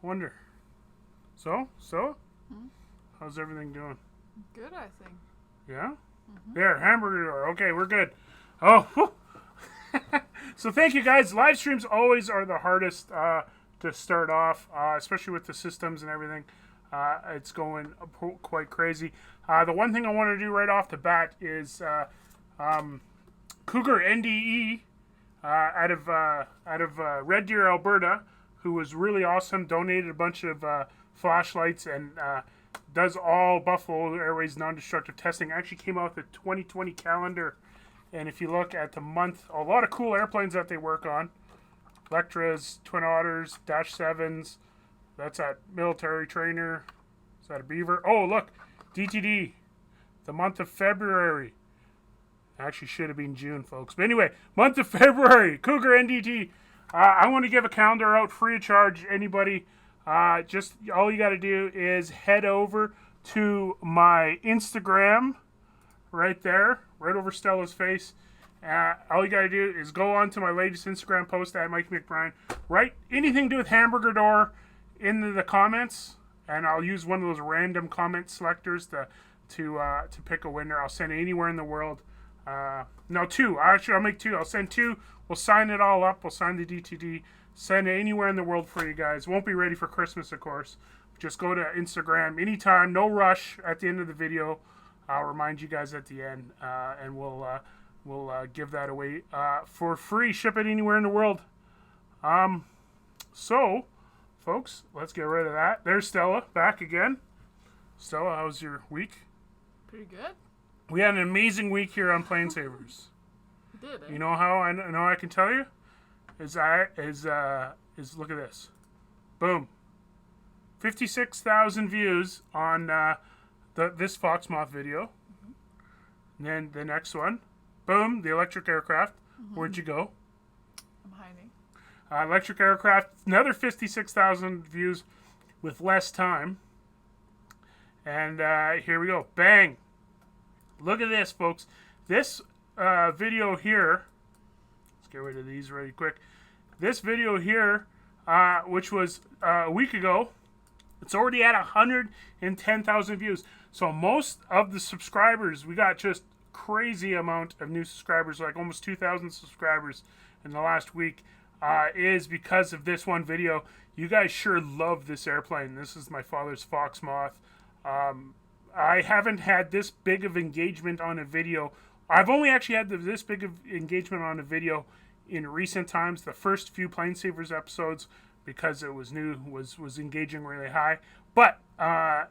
Wonder. So? How's everything doing? Good, I think. Yeah? There, hamburger door. Okay, we're good. Oh, so thank you guys. Live streams always are the hardest to start off, especially with the systems and everything. It's going quite crazy. The one thing I want to do right off the bat is Cougar NDE out of Red Deer, Alberta, who was really awesome. Donated a bunch of flashlights and does all Buffalo Airways non-destructive testing. Actually came out with a 2020 calendar. And if you look at the month, a lot of cool airplanes that they work on. Electras, Twin Otters, Dash 7s. That's a military trainer. Is that a Beaver? Oh, look. DTD. The month of February. Actually should have been June, folks. But anyway, month of February. Cougar NDT. I want to give a calendar out free of charge. Anybody, just all you got to do is head over to my Instagram right there, right over Stella's face. All you got to do is go on to my latest Instagram post at Mikey McBryan. Write anything to do with hamburger door in the comments, and I'll use one of those random comment selectors to pick a winner. I'll send it anywhere in the world. No, two. Actually, I'll make two. I'll send two. We'll sign it all up. We'll sign the DTD. Send it anywhere in the world for you guys. Won't be ready for Christmas, of course. Just go to Instagram anytime. No rush at the end of the video. I'll remind you guys at the end, and we'll give that away for free. Ship it anywhere in the world. So, folks, let's get rid of that. There's Stella back again. Stella, how was your week? Pretty good. We had an amazing week here on PlaneSavers. We did, eh? You know how I know I can tell you? Is look at this. Boom. 56,000 views on this Fox Moth video. And then the next one. Boom, the electric aircraft. Where'd you go? I'm hiding. Electric aircraft, another 56,000 views with less time. And here we go. Bang. Look at this, folks. This video here, let's get rid of these really quick. This video here, which was a week ago, it's already at 110,000 views. So most of the subscribers, we got just crazy amount of new subscribers, like almost 2,000 subscribers in the last week, is because of this one video. You guys sure love this airplane. This is my father's Fox Moth. I haven't had this big of engagement on a video. I've only actually had this big of engagement on a video in recent times. The first few PlaneSavers episodes, because it was new, was engaging really high. But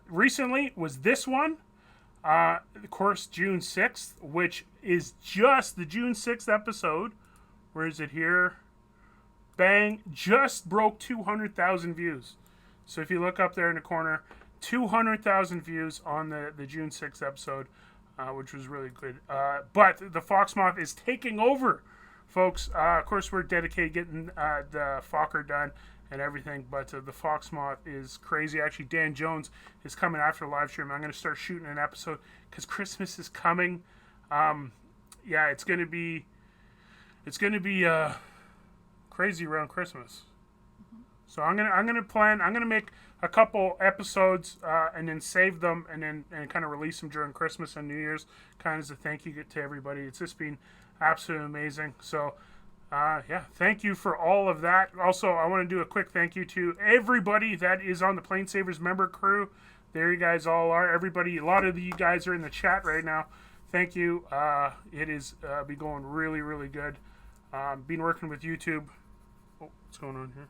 recently was this one. Of course, June 6th, which is just the June 6th episode. Where is it here? Bang. Just broke 200,000 views. So if you look up there in the corner, 200,000 views on the June 6th episode, which was really good. But the Fox Moth is taking over, folks. Of course, we're dedicated getting the Fokker done and everything, but the Fox Moth is crazy. Actually, Dan Jones is coming after the live stream. I'm going to start shooting an episode because Christmas is coming. Yeah, it's going to be crazy around Christmas. So I'm gonna make a couple episodes and then save them and kind of release them during Christmas and New Year's, kind of as a thank you to everybody. It's just been absolutely amazing. So yeah, thank you for all of that. Also, I want to do a quick thank you to everybody that is on the PlaneSavers member crew. There you guys all are. Everybody, a lot of you guys are in the chat right now. Thank you. It is been going really, really good. Been working with YouTube. Oh, what's going on here?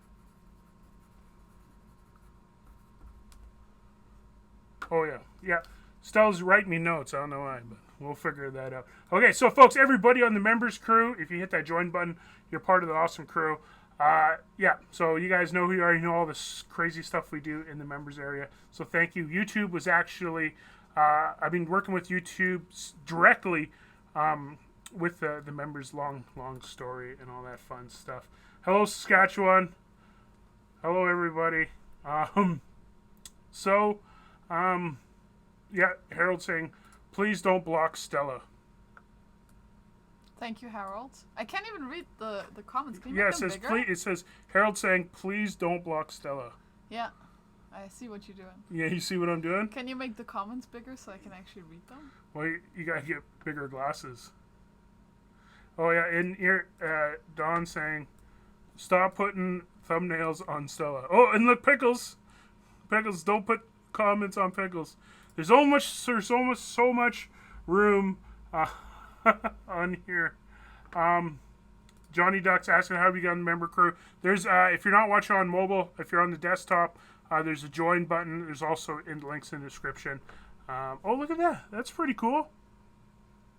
Oh, yeah. Stella's writing me notes. I don't know why, but we'll figure that out. Okay, so, folks, everybody on the members crew, if you hit that join button, you're part of the awesome crew. Yeah, so you guys know who you are. You know all this crazy stuff we do in the members area. So thank you. YouTube was actually, I've been working with YouTube directly with the members' long story and all that fun stuff. Hello, Saskatchewan. Hello, everybody. Yeah, Harold saying, please don't block Stella. Thank you, Harold. I can't even read the comments. Can you Yeah, make it them says bigger? please. It says Harold saying, "Please don't block Stella." Yeah, I see what you're doing. Yeah, you see what I'm doing? Can you make the comments bigger so I can actually read them? Well, you gotta get bigger glasses. Oh yeah, and here, Don saying, "Stop putting thumbnails on Stella." Oh, and look, Pickles. Pickles, don't put comments on Pickles. There's so much room on here. Johnny Duck's asking how we got on the member crew. There's if you're not watching on mobile, if you're on the desktop, there's a join button. There's also links in the description. Oh, look at that. That's pretty cool.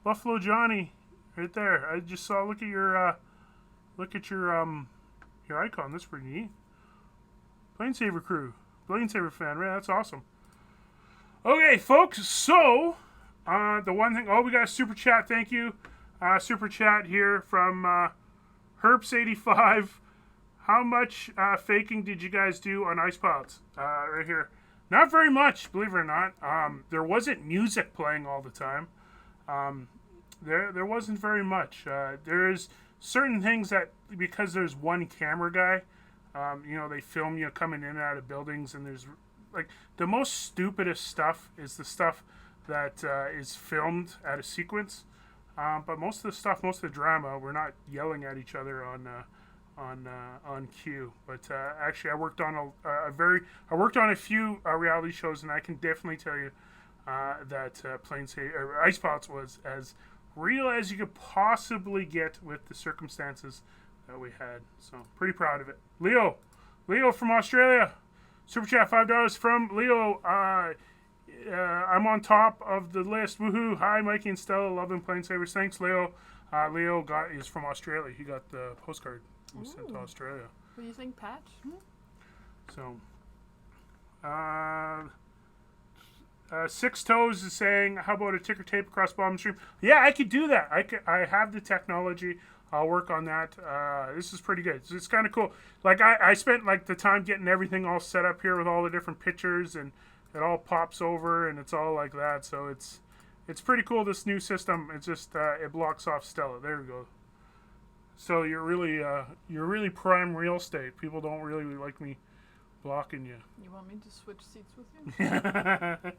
Buffalo Johnny, right there. I just saw. Look at your icon. That's pretty neat. PlaneSaver crew, PlaneSaver fan. Man, that's awesome. Okay, folks. So the one thing. Oh, we got a super chat. Thank you. Super chat here from Herps85. How much faking did you guys do on Ice Pilots? Right here. Not very much, believe it or not. There wasn't music playing all the time. There wasn't very much. There's certain things that, because there's one camera guy, they film you coming in and out of buildings, and there's, like, the most stupidest stuff is the stuff that is filmed at a sequence. But most of the drama, we're not yelling at each other on cue. But actually, I worked on a few reality shows, and I can definitely tell you that Ice Pilots was as real as you could possibly get with the circumstances that we had. So pretty proud of it. Leo from Australia, super chat $5 from Leo. I'm on top of the list. Woohoo! Hi, Mikey and Stella. Loving PlaneSavers. Thanks, Leo. Leo is from Australia. He got the postcard we sent to Australia. What do you think, Patch? So, Six Toes is saying, how about a ticker tape across bottom stream? Yeah, I could do that. I have the technology. I'll work on that. This is pretty good. It's kind of cool. Like, I spent, like, the time getting everything all set up here with all the different pictures, and it all pops over, and it's all like that. So it's pretty cool, this new system. It's just it blocks off Stella. There we go. So you're really prime real estate. People don't really like me blocking you. You want me to switch seats with you?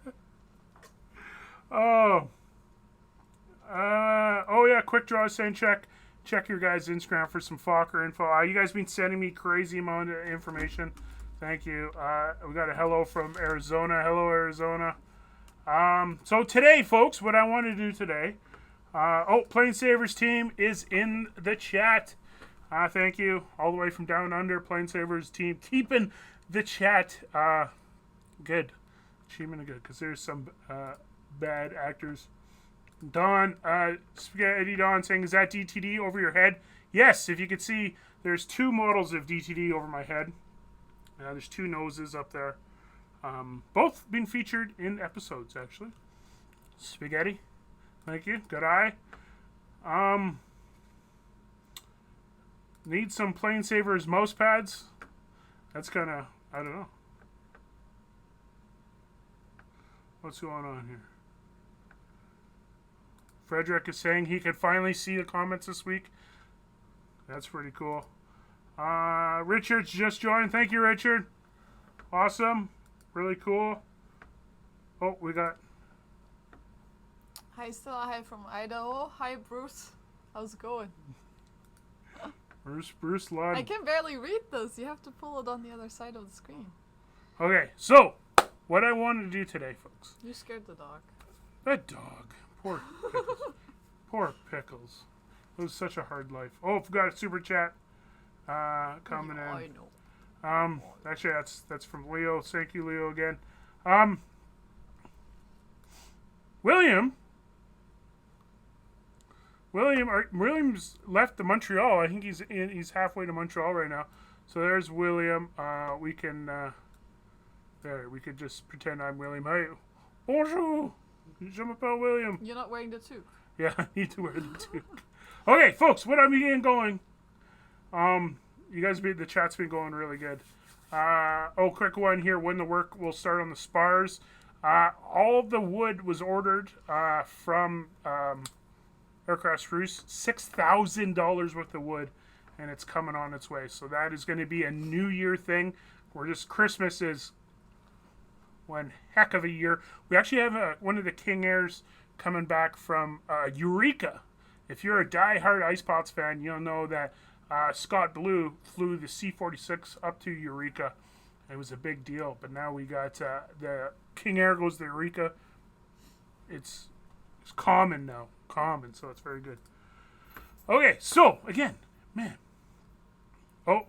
Oh yeah, Quick Draw is saying check your guys' Instagram for some Fokker info. You guys been sending me crazy amount of information. Thank you. We got a hello from Arizona. Hello, Arizona. So today, folks, what I want to do today. PlaneSavers team is in the chat. Thank you. All the way from down under, PlaneSavers team keeping the chat good. Achievement good, because there's some bad actors. Don, Spaghetti Don saying, is that DTD over your head? Yes, if you could see, there's two models of DTD over my head. There's two noses up there. Both been featured in episodes, actually. Spaghetti. Thank you. Good eye. Need some PlaneSavers mouse pads. That's kind of, I don't know. What's going on here? Frederick is saying he could finally see the comments this week. That's pretty cool. Richard's just joined. Thank you, Richard. Awesome. Really cool. Oh, we got... Hi, Stella. Hi from Idaho. Hi, Bruce. How's it going? Bruce Lund. I can barely read this. You have to pull it on the other side of the screen. Okay, so what I wanted to do today, folks. You scared the dog. That dog. Poor Pickles. Poor Pickles. It was such a hard life. Oh, we've got a super chat coming in. I know. Actually, that's from Leo. Thank you, Leo, again. William's left to Montreal. I think he's halfway to Montreal right now. So there's William. We could just pretend I'm William. Hey, bonjour. Je m'appelle William. You're not wearing the toque. Yeah, I need to wear the toque. Okay, folks, what I'm getting going. You guys, the chat's been going really good. Quick one here. When the work will start on the spars. All of the wood was ordered from aircraft spruce, $6,000 worth of wood, and it's coming on its way. So that is going to be a New Year thing. We're just Christmas is one heck of a year. We actually have one of the King Airs coming back from Eureka. If you're a die-hard Ice Pots fan, you'll know that Scott Blue flew the C-46 up to Eureka. It was a big deal, but now we got the King Air goes to Eureka. It's common now. Common, so it's very good. Okay, so, again, man. Oh.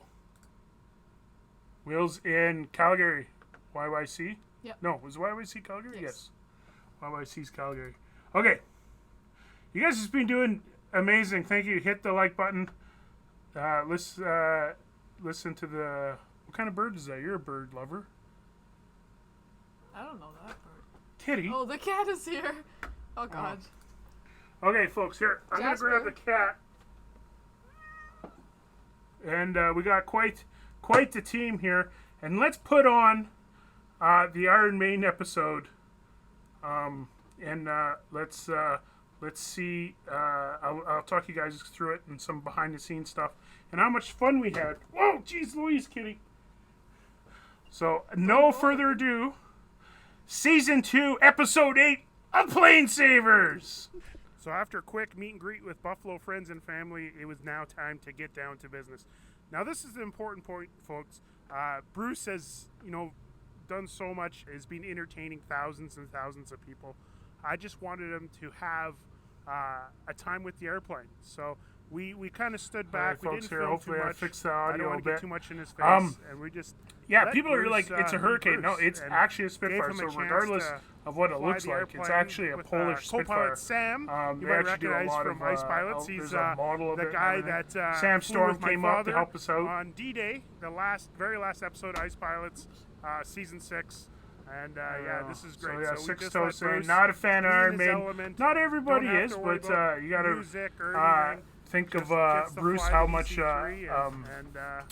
Wheels in Calgary. YYC? Yep. No, was YYC Calgary? Yes. YYC's Calgary. Okay. You guys have been doing amazing. Thank you. Hit the like button. Listen to the... What kind of bird is that? You're a bird lover. I don't know that bird. Kitty. Oh, the cat is here. Oh, God. Okay, folks, here. I'm going to grab the cat. And we got quite the team here. And let's put on the Iron Maiden episode. Let's see. I'll talk you guys through it and some behind-the-scenes stuff. And how much fun we had. Whoa, jeez Louise, Kitty. So, no further ado. Season 2, Episode 8 of PlaneSavers. So after a quick meet and greet with Buffalo friends and family, it was now time to get down to business. Now this is the important point, folks. Bruce has, done so much, has been entertaining thousands and thousands of people. I just wanted him to have a time with the airplane. So we kind of stood back. Right, we folks, didn't here, film hopefully too I much. fixed the audio I don't want a to get bit. too much in his face, and we just people are Bruce, like, it's a hurricane. No, it's actually a Spitfire. gave him So a chance regardless to of what it fly looks the like, it's airplane actually a with, Polish co-pilot Spitfire. Sam, They you might actually do a recognize lot from of, Ice Pilots. there's He's a model of the it guy and that everything. flew Sam Storm with my came up to father help us out. on D-Day, the very last episode, Ice Pilots, season 6. And this is great. So yeah, we Six just Toe let saying Bruce not a fan of be in Iron his Maiden. element. Not everybody Don't have is, to worry but about you gotta music or anything. think Just of gets to Bruce fly how the much DC-3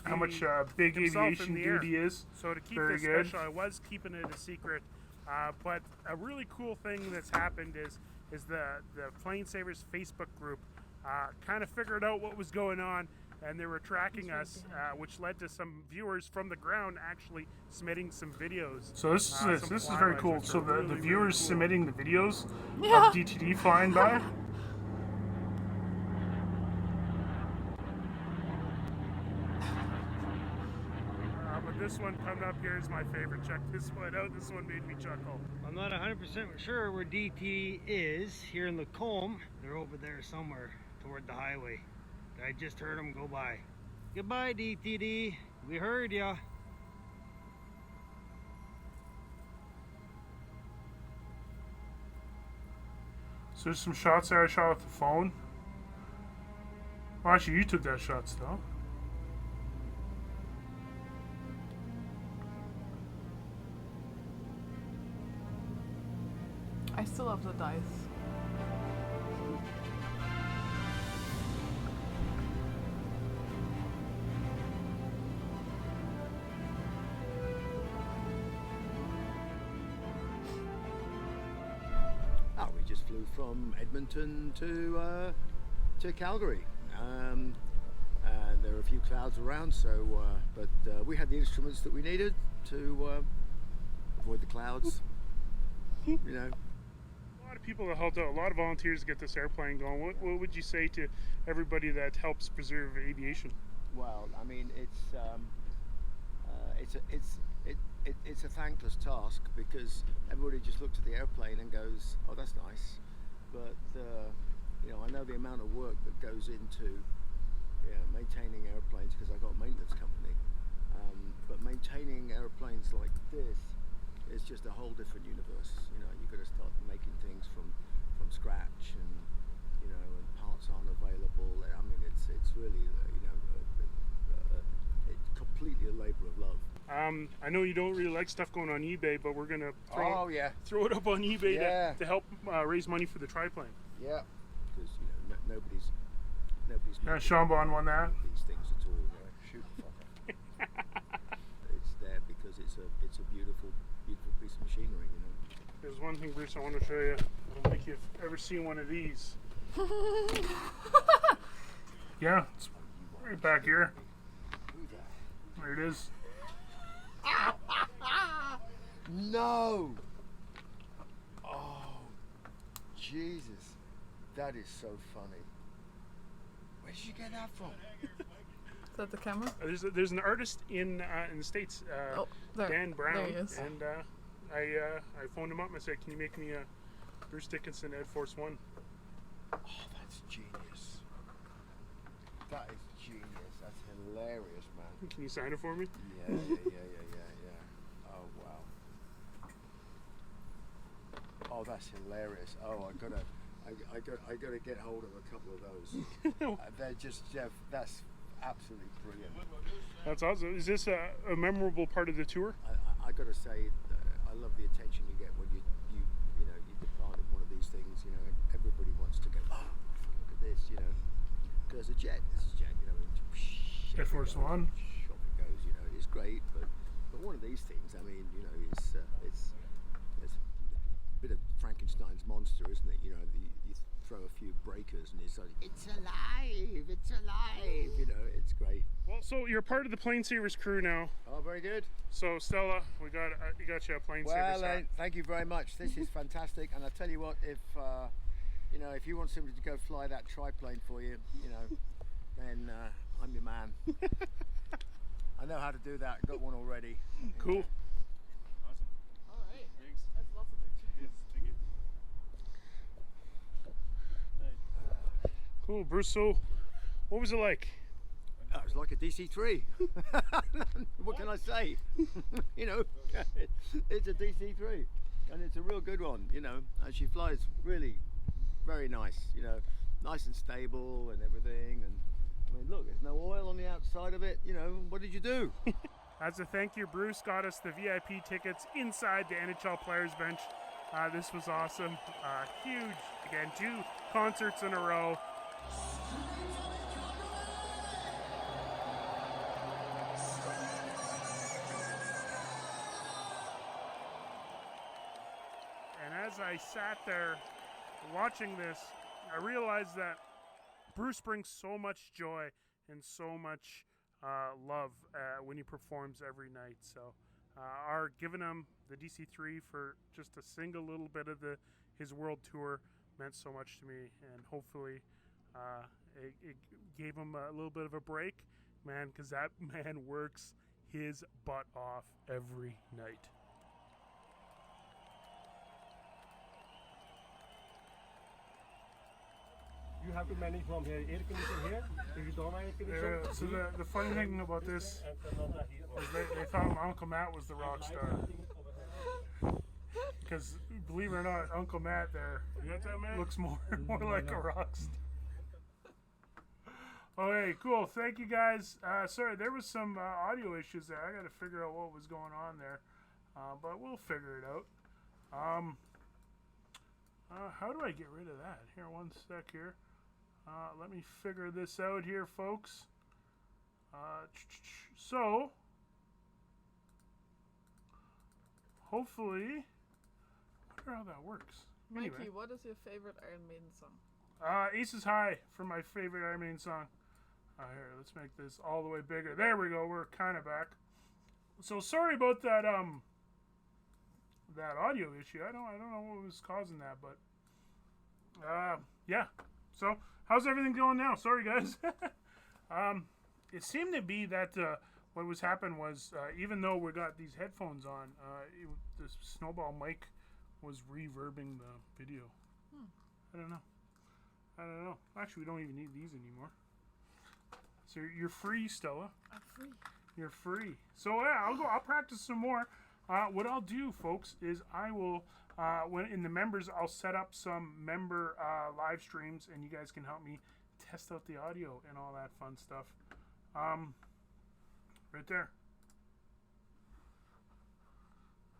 how much be big himself in aviation the air. duty is. So to keep Very this good. special, I was keeping it a secret. But a really cool thing that's happened is the PlaneSavers Facebook group kind of figured out what was going on, and they were tracking us, which led to some viewers from the ground actually submitting some videos. So this is very flyby, cool. which So are the really, really viewers cool. submitting the videos Yeah. of DTD flying by. But this one coming up here is my favorite. Check this one out. This one made me chuckle. I'm not 100% sure where DT is here in Lacombe. They're over there somewhere toward the highway. I just heard them go by. Goodbye, DTD. We heard ya. So there's some shots there I shot with the phone. Well, actually, you took that shot still. I still have the dice. We just flew from Edmonton to Calgary. There are a few clouds around, but we had the instruments that we needed to avoid the clouds. You know. A lot of people that helped out, a lot of volunteers to get this airplane going. What would you say to everybody that helps preserve aviation? Well, I mean, it's a thankless task because everybody just looks at the airplane and goes, "Oh, that's nice," but I know the amount of work that goes into maintaining airplanes because I've got a maintenance company. But maintaining airplanes like this is just a whole different universe. You've got to start making things from scratch, and and parts aren't available. I mean, it's really it's completely a labor of love. I know you don't really like stuff going on eBay, but we're gonna Oh yeah, throw it up on eBay Yeah. to help raise money for the triplane. yeah. Because nobody's Yeah, making Sean won that. these things at all. Shoot, fucker. It's there because it's a beautiful piece of machinery. There's one thing, Bruce, I want to show you. I don't think you've ever seen one of these. Yeah, it's right back here. Who the? There it is. No! Oh, Jesus. That is so funny. Where did you get that from? Is that the camera? There's an artist in the States, Oh, there. Dan Brown, There he is. and I phoned him up and I said, "Can you make me a Bruce Dickinson Air Force One?" Oh, that's genius. That is genius. That's hilarious, man. Can you sign it for me? Yeah. Oh, wow. Oh, that's hilarious. Oh, I gotta get hold of a couple of those. They're just, Jeff, that's absolutely brilliant. That's awesome. Is this a memorable part of the tour? I gotta say, I love the attention you get when you depart in one of these things. You know, everybody wants to go. Oh, look at this. You know, there's a jet. This is a jet. You know, and Air Force One. Shop it goes. You know, it's great, but one of these things. I mean, you know, it's a bit of Frankenstein's monster, isn't it? You know, you throw a few breakers and it's like, it's alive. You know, it's great. Well, so you're part of the PlaneSavers crew now. Oh, very good. So Stella, we got you got you a PlaneSavers hat. Thank you very much. This is fantastic, and I tell you what, if if you want somebody to go fly that triplane for you, you know, then I'm your man. I know how to do that. Got one already. Cool. Awesome. All right. Thanks. That's lots of pictures. Yes, thank you. Cool, Bruce. So, what was it like? It was like a DC-3. What can I say? You know, it's a DC-3, and it's a real good one. You know, and she flies really very nice. You know, nice and stable and everything. And I mean, look, there's no oil on the outside of it. You know, what did you do? As a thank you, Bruce got us the VIP tickets inside the NHL Players Bench. This was awesome. Huge. Again, 2 concerts in a row. And as I sat there watching this, I realized that Bruce brings so much joy and so much love when he performs every night. So our giving him the DC-3 for just a single little bit of his world tour meant so much to me, and hopefully it gave him a little bit of a break, man, because that man works his butt off every night. You have to manage from here. Air condition here. If you don't have air condition, So the funny thing about this is they thought Uncle Matt was the rock star. Because believe it or not, Uncle Matt there looks more like a rock star. Okay, cool. Thank you guys. Sorry, there was some audio issues there. I got to figure out what was going on there, but we'll figure it out. How do I get rid of that? Here, one sec here. Let me figure this out here, folks. So, hopefully, I wonder how that works. Mikey, Anyway. what is your favorite Iron Maiden song? Aces High for my favorite Iron Maiden song. Here, let's make this all the way bigger. There we go. We're kind of back. So sorry about that that audio issue. I don't know what was causing that, but yeah. So how's everything going now? Sorry guys. It seemed to be that what was happening was even though we got these headphones on, the Snowball mic was reverbing the video. I don't know. Actually, we don't even need these anymore. So you're free, Stella. I'm free. You're free. So yeah, I'll practice some more. What I'll do, folks, is I will when in the members, I'll set up some member live streams, and you guys can help me test out the audio and all that fun stuff. Right there.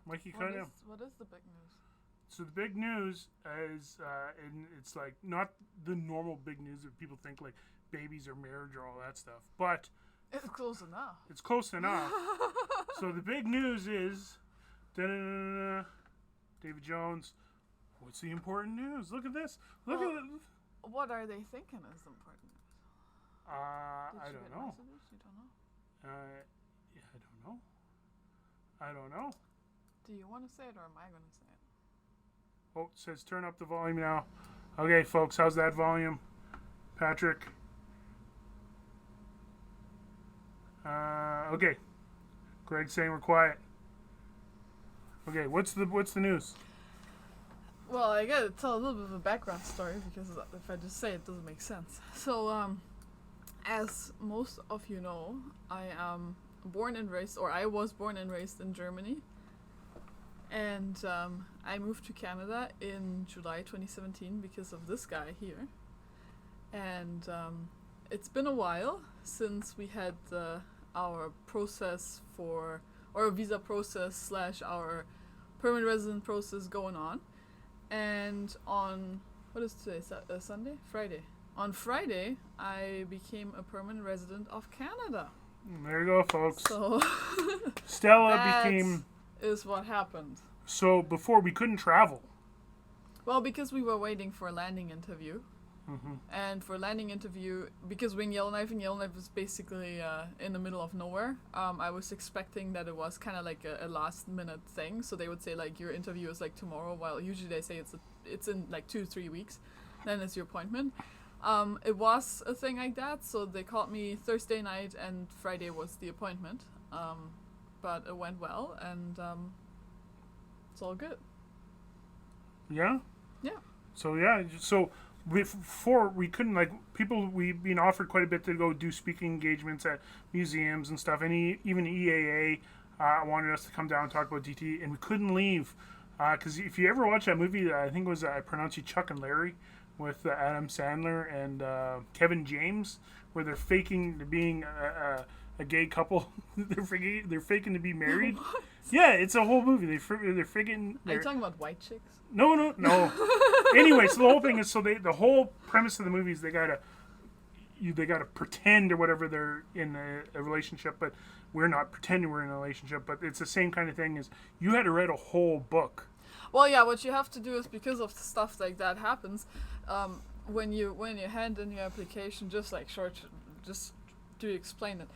Mikey, kind of. What is the big news? So the big news is, and it's like not the normal big news that people think, like babies or marriage or all that stuff, but It's close enough. it's close enough. So the big news is, David Jones. What's the important news? Look at this. Look at it. What are they thinking is important? I Did you don't get know. messages? You don't know? Yeah, I don't know. I don't know. Do you want to say it or am I going to say it? Oh, it says turn up the volume now. Okay, folks, how's that volume? Patrick? Okay. Greg's saying we're quiet. Okay, what's the news? Well, I gotta tell a little bit of a background story because if I just say it, doesn't make sense. So, as most of you know, I am born and raised, or I was born and raised in Germany. And I moved to Canada in July 2017 because of this guy here. And it's been a while since we had our process for, or a visa process / our permanent resident process going on. And on, what is today, Sunday? Friday. On Friday, I became a permanent resident of Canada. There you go, folks. So, Stella that became... is what happened. So before we couldn't travel. Well, because we were waiting for a landing interview. Mm-hmm. And for a landing interview, because we're in Yellowknife, and Yellowknife is basically in the middle of nowhere, I was expecting that it was kind of like a last minute thing. So they would say like your interview is like tomorrow, while usually they say it's in like 2-3 weeks. Then it's your appointment. It was a thing like that, so they called me Thursday night and Friday was the appointment. But it went well, and it's all good. Yeah? Yeah. So before we couldn't, like, people, we've been offered quite a bit to go do speaking engagements at museums and stuff, and even EAA wanted us to come down and talk about DT, and we couldn't leave. Because if you ever watch that movie, I think it was, I pronounce you Chuck and Larry, with Adam Sandler and Kevin James, where they're faking being a gay couple. they're faking to be married. Yeah, it's a whole movie. They're faking. Are you talking about white chicks? No. Anyway, so the whole thing is, the whole premise of the movie is they gotta pretend or whatever they're in a relationship, but we're not pretending we're in a relationship. But it's the same kind of thing as you had to write a whole book. Well, yeah. What you have to do is, because of stuff like that happens, when you hand in your application, just to explain it.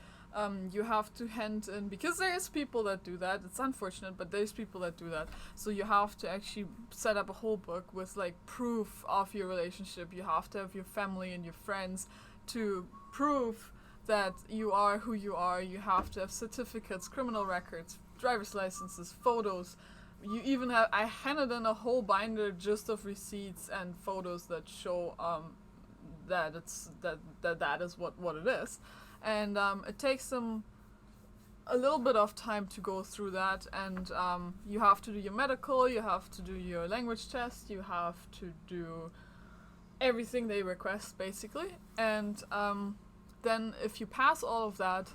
You have to hand in, because there's people that do that. It's unfortunate, but there's people that do that. So you have to actually set up a whole book with like proof of your relationship. You have to have your family and your friends to prove that you are who you are. You have to have certificates, criminal records, driver's licenses, photos. You even have, I handed in a whole binder just of receipts and photos that show that that is what it is. And it takes them a little bit of time to go through that, and you have to do your medical, you have to do your language test, you have to do everything they request, basically. And then if you pass all of that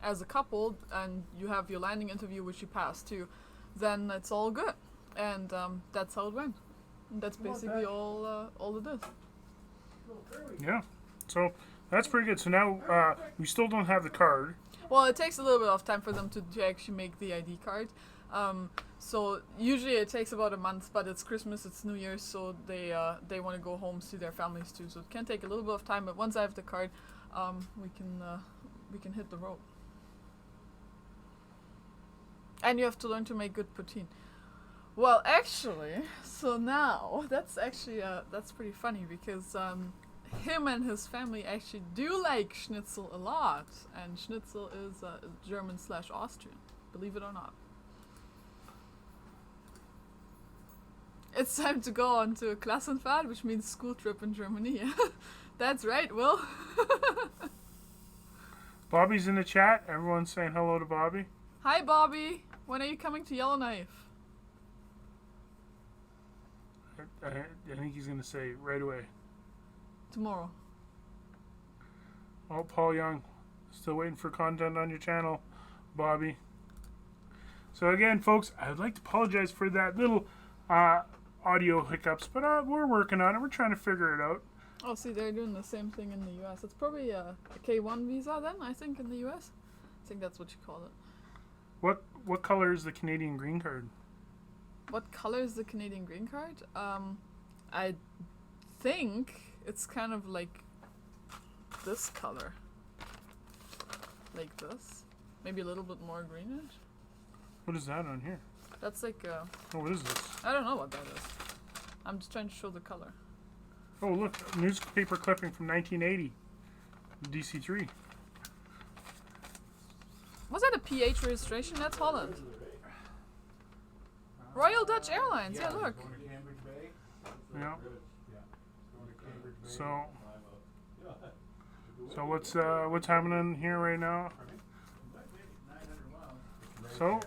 as a couple, and you have your landing interview, which you pass too, then it's all good. And that's how it went. And that's basically all it is. Yeah. So that's pretty good. So now we still don't have the card. Well, it takes a little bit of time for them to actually make the ID card. So usually it takes about a month, but it's Christmas, it's New Year's, so they want to go home, see their families too. So it can take a little bit of time, but once I have the card, we can hit the road. And you have to learn to make good poutine. Well, actually, so now that's actually that's pretty funny, because him and his family actually do like schnitzel a lot, and schnitzel is German/Austrian, believe it or not. It's time to go on to a Klassenfahrt, which means school trip in Germany. That's right, Will. Bobby's in the chat. Everyone's saying hello to Bobby. Hi, Bobby. When are you coming to Yellowknife? I think he's going to say right away. Tomorrow. Oh, Paul Young. Still waiting for content on your channel, Bobby. So again, folks, I would like to apologize for that little audio hiccups, but we're working on it. We're trying to figure it out. Oh, see, they're doing the same thing in the U.S. It's probably a K1 visa then, I think, in the U.S. I think that's what you call it. What color is the Canadian green card? What color is the Canadian green card? I think it's kind of like this color. Like this. Maybe a little bit more greenish. What is that on here? That's like Oh, what is this? I don't know what that is. I'm just trying to show the color. Oh, look, newspaper clipping from 1980. DC-3. Was that a PH registration? That's Holland. Royal Dutch Airlines. Yeah, look. Yeah. So what's happening here right now? So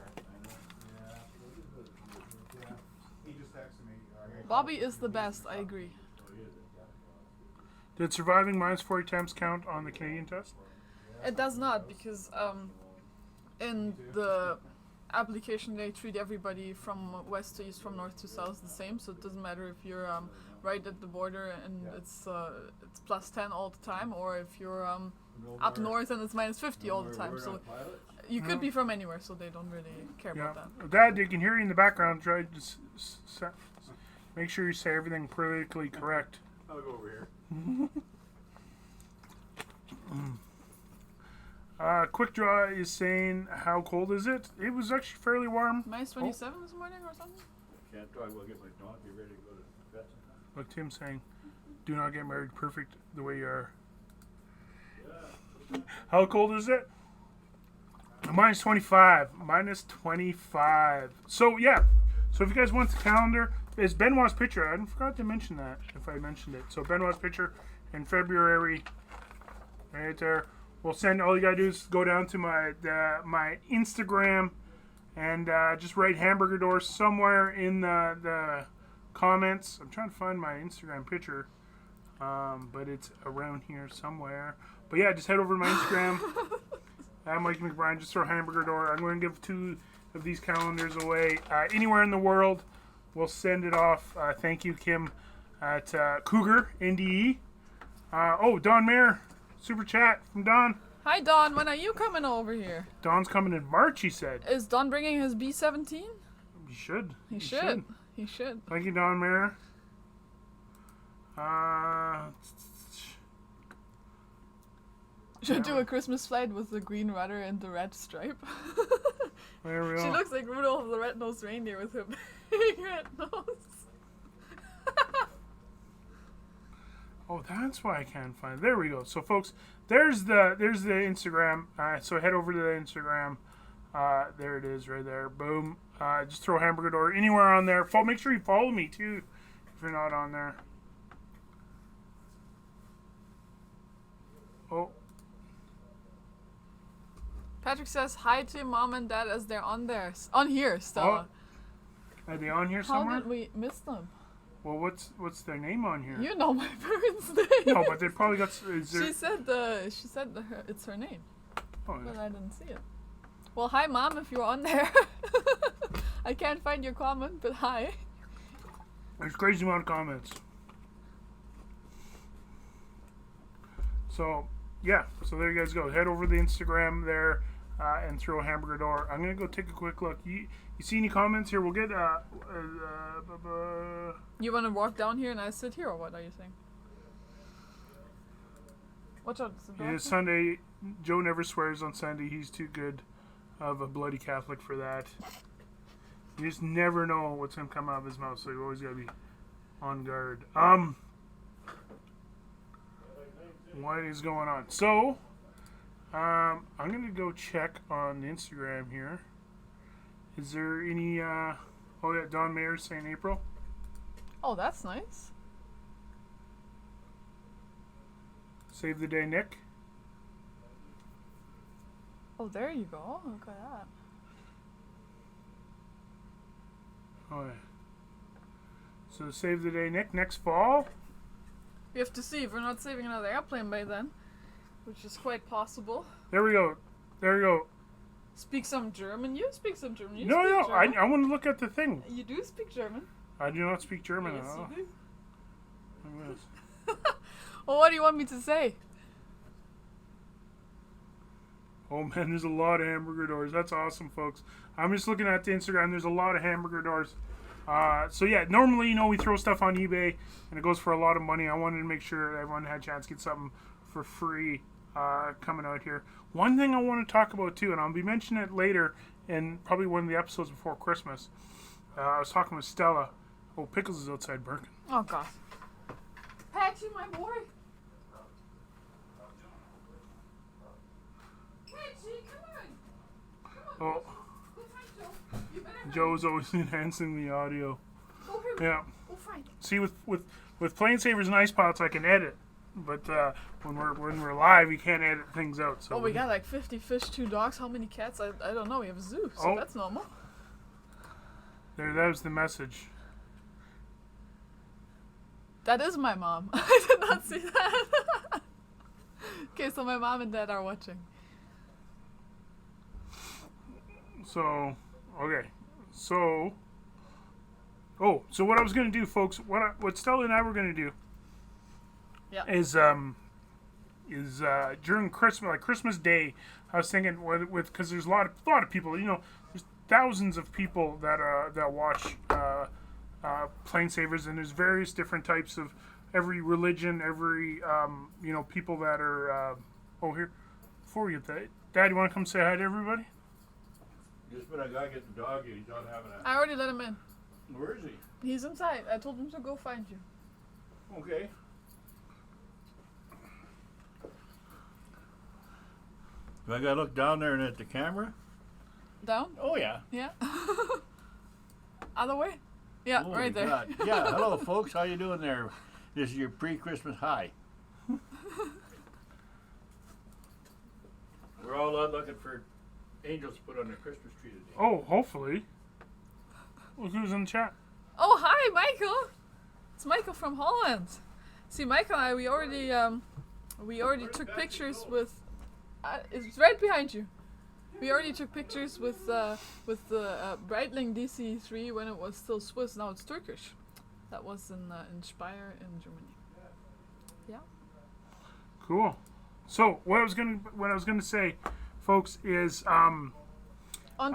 Bobby is the best. I agree. did surviving minus 40 temps count on the Canadian test? It does not because in the application they treat everybody from west to east, from north to south the same. So it doesn't matter if you're right at the border and it's plus 10 all the time, or if you're up north and it's minus 50 all the time. So you could be from anywhere, so they don't really care Yeah. about that. Dad, they can hear you in the background. Try to make sure you say everything politically correct. I'll go over here. Quick Draw is saying, how cold is it? It was actually fairly warm. Minus 27 this morning or something? Can't talk. We'll get my dog. Be ready to go to bed. Like Tim's saying, do not get married perfect the way you are. How cold is it? Minus 25. Minus 25. So, yeah. So, if you guys want the calendar, it's Benoit's picture. I forgot to mention that if I mentioned it. So, Benoit's picture in February. Right there. We'll send, all you gotta do is go down to my Instagram and just write Hamburger Door somewhere in the comments. I'm trying to find my Instagram picture, but it's around here somewhere. But yeah, just head over to my Instagram. I'm Mikey McBryan. Just throw Hamburger Door. I'm going to give 2 of these calendars away. Anywhere in the world, we'll send it off. Thank you, Kim, at Cougar, NDE. Don Mayer. Super chat from Don. Hi Don, when are you coming over here? Don's coming in March, he said. Is Don bringing his B-17? He should. He should. He should. Thank you, Don Mayer. Should do a Christmas flight with the green rudder and the red stripe. There we go. She looks like Rudolph the Red-Nosed Reindeer with her big red nose. Oh, that's why I can't find it. There we go. So, folks, there's the Instagram. So head over to the Instagram. There it is, right there. Boom. Just throw Hamburger Door anywhere on there. Make sure you follow me too, if you're not on there. Oh. Patrick says hi to mom and dad as they're on here, Stella. Are they on here How somewhere? did we miss them? Well, what's their name on here? You know my parents' name. No, but they probably got. She said it's her name, Oh, but I didn't see it. Well, hi mom, if you're on there. I can't find your comment, but hi. there's a crazy amount of comments. So yeah, so there you guys go. Head over to the Instagram there and throw a Hamburger Door. I'm gonna go take a quick look. You see any comments here? We'll get You want to walk down here and I sit here, or what are you saying? Watch out, it's a dog. It is Sunday. Joe never swears on Sunday. He's too good of a bloody Catholic for that. You just never know what's gonna come out of his mouth, so you always gotta be on guard. What is going on? So, I'm gonna go check on Instagram here. Is there any? Oh yeah, Don Mayer's saying April. Oh, that's nice. Save the day, Nick. Oh, there you go. Look at that. Oh yeah. So save the day, Nick. Next fall. We have to see if we're not saving another airplane by then, which is quite possible. There we go. There we go. Speak some German. You speak some German. You No, speak no. German. I want to look at the thing. You do speak German. I do not speak German Yes, at all. you do. Look at this. Well, what do you want me to say? Oh man, there's a lot of Hamburger Doors. That's awesome, folks. I'm just looking at the Instagram. There's a lot of Hamburger Doors. So yeah, normally, you know, we throw stuff on eBay and it goes for a lot of money. I wanted to make sure everyone had a chance to get something for free coming out here. One thing I want to talk about too, and I'll be mentioning it later in probably one of the episodes before Christmas. I was talking with Stella. Oh, Pickles is outside barking. Oh God. Patchy, my boy. Patchy, come on. Come on. Oh, Go find Joe. You better Joe's always enhancing the audio. go here. Yeah. Go find. See, with PlaneSavers and Ice Pots, I can edit, but when we're live, we can't edit things out. So Oh, we got like 50 fish, 2 dogs. How many cats? I don't know. We have a zoo, so Oh. that's normal. there. That was the message. That is my mom. I did not see that. Okay, so my mom and dad are watching. So, okay. So, so what I was gonna do, folks, what Stella and I were gonna do, Yeah. is during Christmas, like Christmas Day, I was thinking with because there's a lot of people, you know, there's thousands of people that watch PlaneSavers, and there's various different types of every religion, every you know, people that are here. Before we get that, Dad, you want to come say hi to everybody? Just when I gotta get the dog, he's not having a. I already let him in. Where is he? He's inside. I told him to go find you. Okay. Do I gotta look down there and at the camera? Down? Oh yeah. Yeah. Other way? Yeah, Holy right there. God. Yeah. Hello, folks. How you doing there? This is your pre-Christmas hi. We're all out looking for angels to put on the Christmas tree today. Oh, hopefully. Look who's in the chat. Oh, hi, Michael. It's Michael from Holland. See, Michael and I, we already took pictures with. It's right behind you. We already took pictures with the Breitling DC-3 when it was still Swiss. Now it's Turkish. That was in Speyer in Germany. Yeah. Cool. So what I was gonna say, folks, is On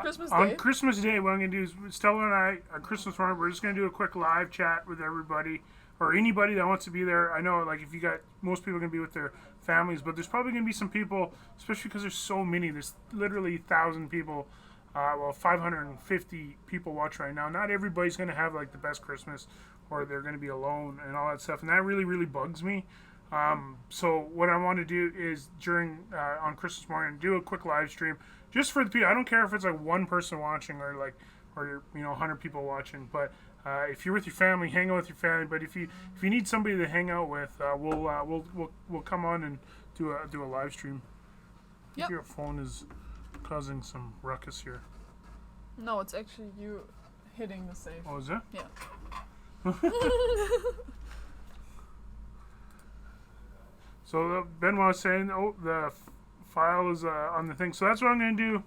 Christmas Day. on Christmas Day, what I'm gonna do is Stella and I on Christmas morning, we're just gonna do a quick live chat with everybody or anybody that wants to be there. I know, like, if you got most people are gonna be with their families, but there's probably gonna be some people, especially because there's so many. There's literally 1,000 people. 550 people watch right now. Not everybody's gonna have like the best Christmas, or they're gonna be alone and all that stuff, and that really, really bugs me. So what I want to do is during on Christmas morning, do a quick live stream just for the people. I don't care if it's like one person watching or 100 people watching, but if you're with your family, hang out with your family. But if you need somebody to hang out with, we'll come on and do a live stream. I think Yep. your phone is causing some ruckus here. No, it's actually you hitting the safe. Oh, is it? Yeah. So Benoit was saying, the file is on the thing. So that's what I'm going to do,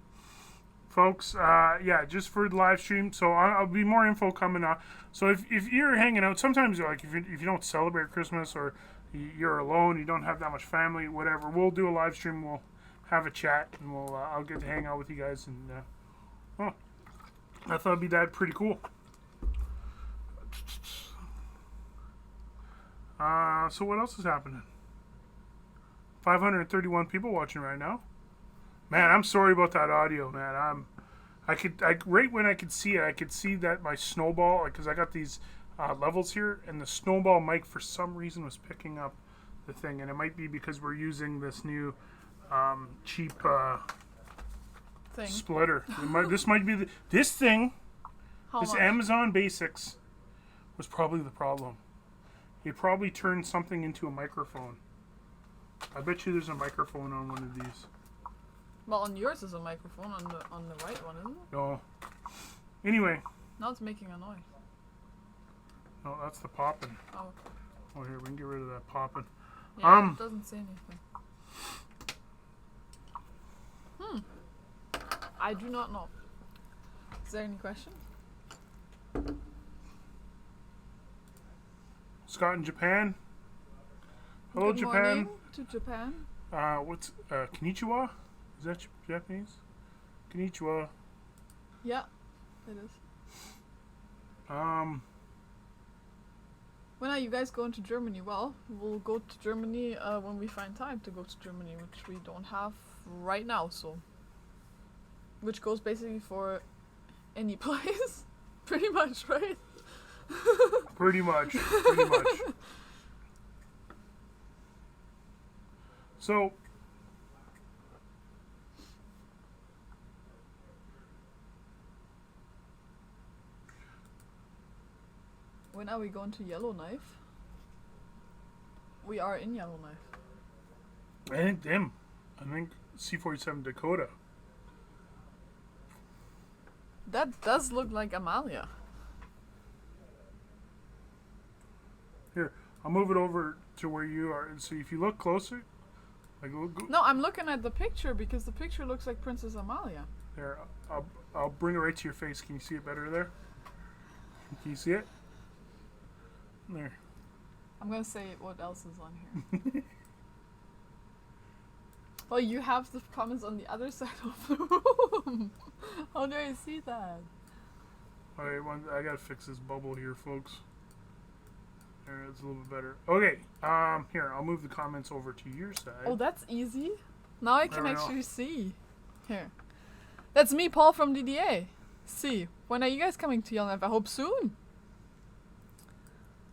folks. Yeah, just for the live stream. So I'll be more info coming up. So if you're hanging out, sometimes like if you don't celebrate Christmas or you're alone, you don't have that much family, whatever, we'll do a live stream. We'll have a chat, and I'll get to hang out with you guys. And I thought it'd be pretty cool. So what else is happening? 531 people watching right now. Man, I'm sorry about that audio, man. Right when I could see it, I could see that my snowball, because I got these levels here, and the snowball mic for some reason was picking up the thing, and it might be because we're using this new cheap Thing. splitter. This might be this thing. How This much? Amazon Basics was probably the problem. It probably turned something into a microphone. I bet you there's a microphone on one of these. Well, on yours is a microphone. On the right one, isn't it? No. Anyway. Now it's making a noise. No, that's the popping. Oh. Oh, here, we can get rid of that popping. Yeah, it doesn't say anything. I do not know. Is there any question? Scott in Japan. Hello, Good Japan. morning to Japan. What's konnichiwa? Is that Japanese? Konnichiwa. Yeah, it is. When are you guys going to Germany? Well, we'll go to Germany when we find time to go to Germany, which we don't have right now, so. Which goes basically for any place. Pretty much, right? Pretty much. So, when are we going to Yellowknife? We are in Yellowknife. I think them. I think C-47 Dakota. That does look like Amalia. Here, I'll move it over to where you are and see if you look closer. Like, look, No, I'm looking at the picture because the picture looks like Princess Amalia. there, I'll bring it right to your face. Can you see it better there? Can you see it? There. I'm gonna say what else is on here. Well, you have the comments on the other side of the room. How do I see that? Alright, I gotta fix this bubble here, folks. There, it's a little bit better. Okay, here, I'll move the comments over to your side. Oh, that's easy. Now I can There we go. actually see. Here. That's me, Paul from DDA. See, when are you guys coming to Yellowknife? I hope soon.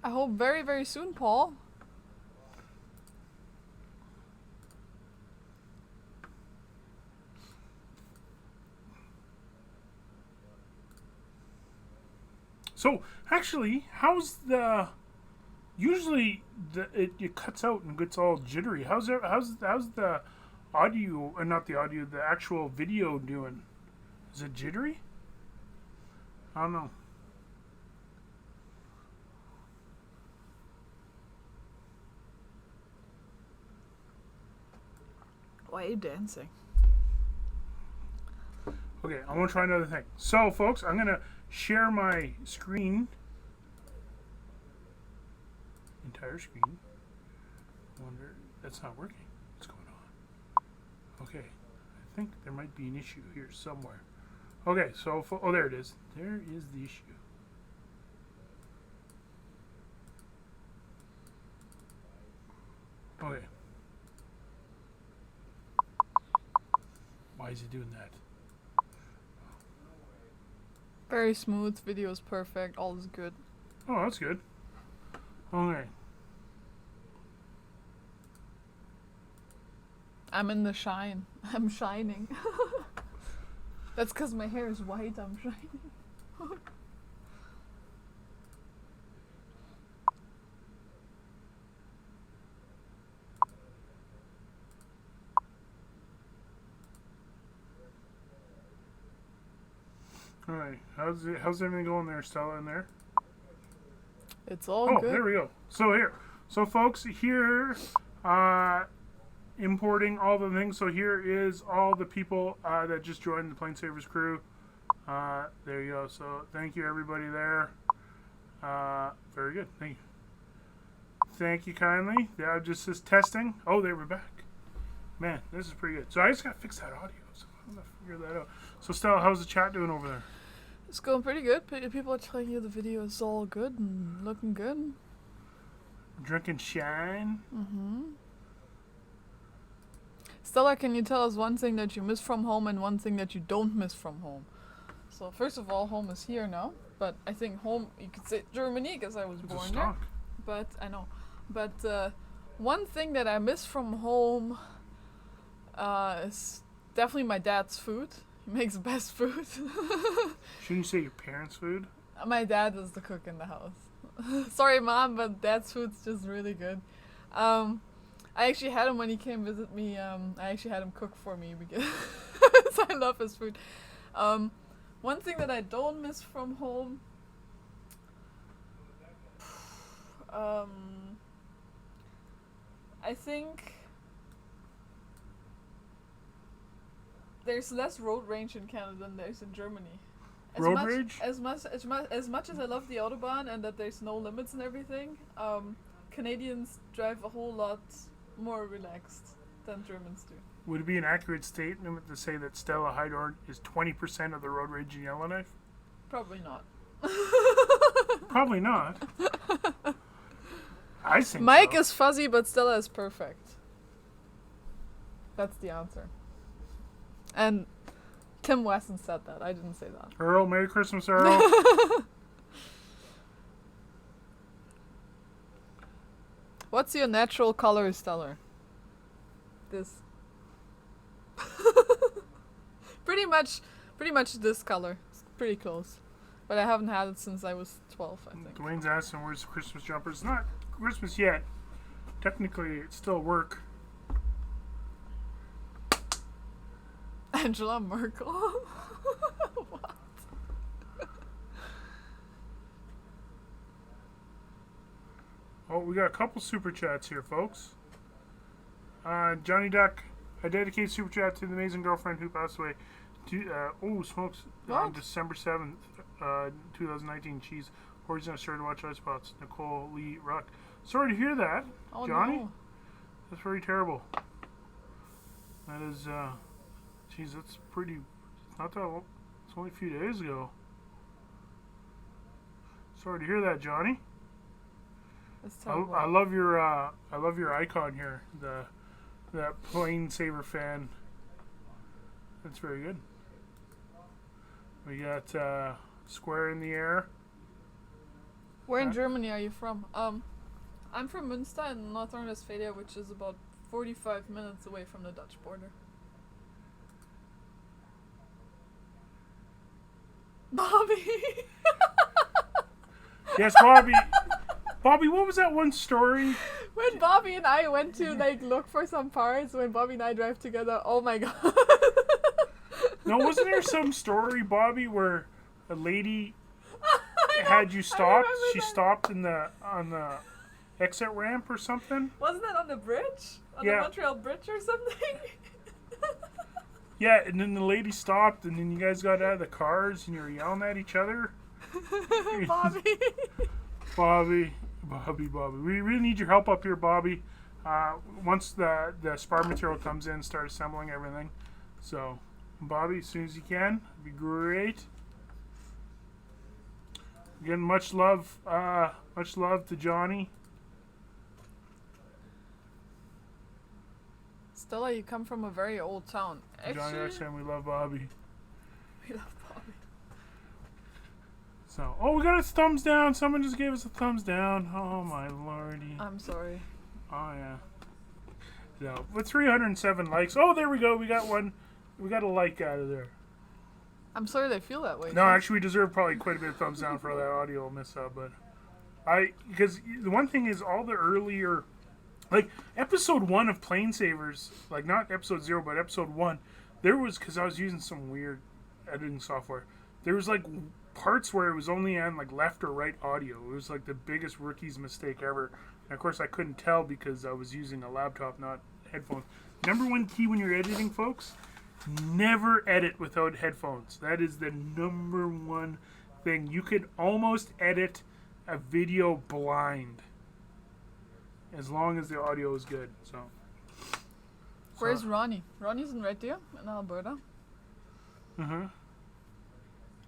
I hope very, very soon, Paul. So, actually, how's the... Usually, it cuts out and gets all jittery. How's the audio, or not the audio, the actual video doing? Is it jittery? I don't know. Why are you dancing? Okay, I want to try another thing. So, folks, I'm going to share my screen. Entire screen. Wonder, that's not working. What's going on? Okay, I think there might be an issue here somewhere. Okay, so, oh, there it is. There is the issue. Okay. Why is he doing that? Very smooth, video is perfect, all is good. Oh, that's good. Okay. I'm in the shine. I'm shining. That's because my hair is white, I'm shining. Alright. How's everything going there, Stella, in there? It's all Oh, good. there we go. So here. So folks, here importing all the things. So here is all the people that just joined the PlaneSavers crew. There you go. So thank you everybody there. Very good. Thank you. Thank you kindly. Yeah, just is testing. Oh, they were back. Man, this is pretty good. So I just gotta fix that audio. So I'm gonna figure that out. So Stella, how's the chat doing over there? It's going pretty good. People are telling you the video is all good and looking good. Drinking shine. Mm-hmm. Stella, can you tell us one thing that you miss from home and one thing that you don't miss from home? So first of all, home is here now, but I think home, you could say Germany because I was It's a born there. stock. But I know. But one thing that I miss from home is definitely my dad's food. He makes the best food. Shouldn't you say your parents' food? My dad is the cook in the house. Sorry, Mom, but Dad's food's just really good. I actually had him when he came visit me. I actually had him cook for me because I love his food. One thing that I don't miss from home. I think there's less road rage in Canada than there's in Germany. Road rage? As much as I love the Autobahn and that there's no limits and everything, Canadians drive a whole lot more relaxed than Germans do. Would it be an accurate statement to say that Stella Heidorn is 20% of the road rage in Yellowknife? Probably not. Probably not. I think Mike so. is fuzzy, but Stella is perfect. That's the answer. And Tim Wesson said that. I didn't say that. Earl, Merry Christmas, Earl. What's your natural color, Stella? This. pretty much this color. It's pretty close. But I haven't had it since I was 12, I think. Dwayne's asking where's the Christmas jumper. It's not Christmas yet. Technically, it's still work. Angela Merkel? What? Oh, we got a couple super chats here, folks. Johnny Duck, I dedicate super chat to the amazing girlfriend who passed away. Oh, smokes. On What? December 7th, 2019. She's always gonna start to watch Ice Spots. Nicole Lee Ruck. Sorry to hear that, Oh Johnny. no. That's very terrible. That is, geez, that's pretty. Not that long. It's only a few days ago. Sorry to hear that, Johnny. It's terrible. I love your icon here, that PlaneSaver fan. That's very good. We got square in the air. Where in Germany are you from? I'm from Münster in North Rhine-Westphalia, which is about 45 minutes away from the Dutch border. Bobby! Yes, Bobby. Bobby, what was that one story? When Bobby and I went to look for some parts, when Bobby and I drive together, oh my god. No, wasn't there some story, Bobby, where a lady had you stopped? She stopped on the exit ramp or something? Wasn't that on the bridge? On Yeah. the Montreal Bridge or something? Yeah, and then the lady stopped, and then you guys got out of the cars, and you were yelling at each other. Bobby. Bobby. We really need your help up here, Bobby. Once the spar material comes in, start assembling everything. So, Bobby, as soon as you can, it'd be great. Again, much love to Johnny. Stella, you come from a very old town. Johnny Actually, Roxanne, we love Bobby. we love Bobby. So, oh, we got a thumbs down. Someone just gave us a thumbs down. Oh my lordy. I'm sorry. Oh yeah. So, with 307 likes. Oh, there we go. We got one. We got a like out of there. I'm sorry they feel that way. No, actually, we deserve probably quite a bit of thumbs down for all that audio miss up. But because the one thing is, all the earlier, like episode 1 of PlaneSavers, like not episode 0, but episode 1, there was, because I was using some weird editing software, there was like parts where it was only on like left or right audio. It was like the biggest rookie's mistake ever. And of course, I couldn't tell because I was using a laptop, not headphones. Number one key when you're editing, folks: never edit without headphones. That is the number one thing. You could almost edit a video blind as long as the audio is good. So, Where's Ronnie? Ronnie's in Red Deer in Alberta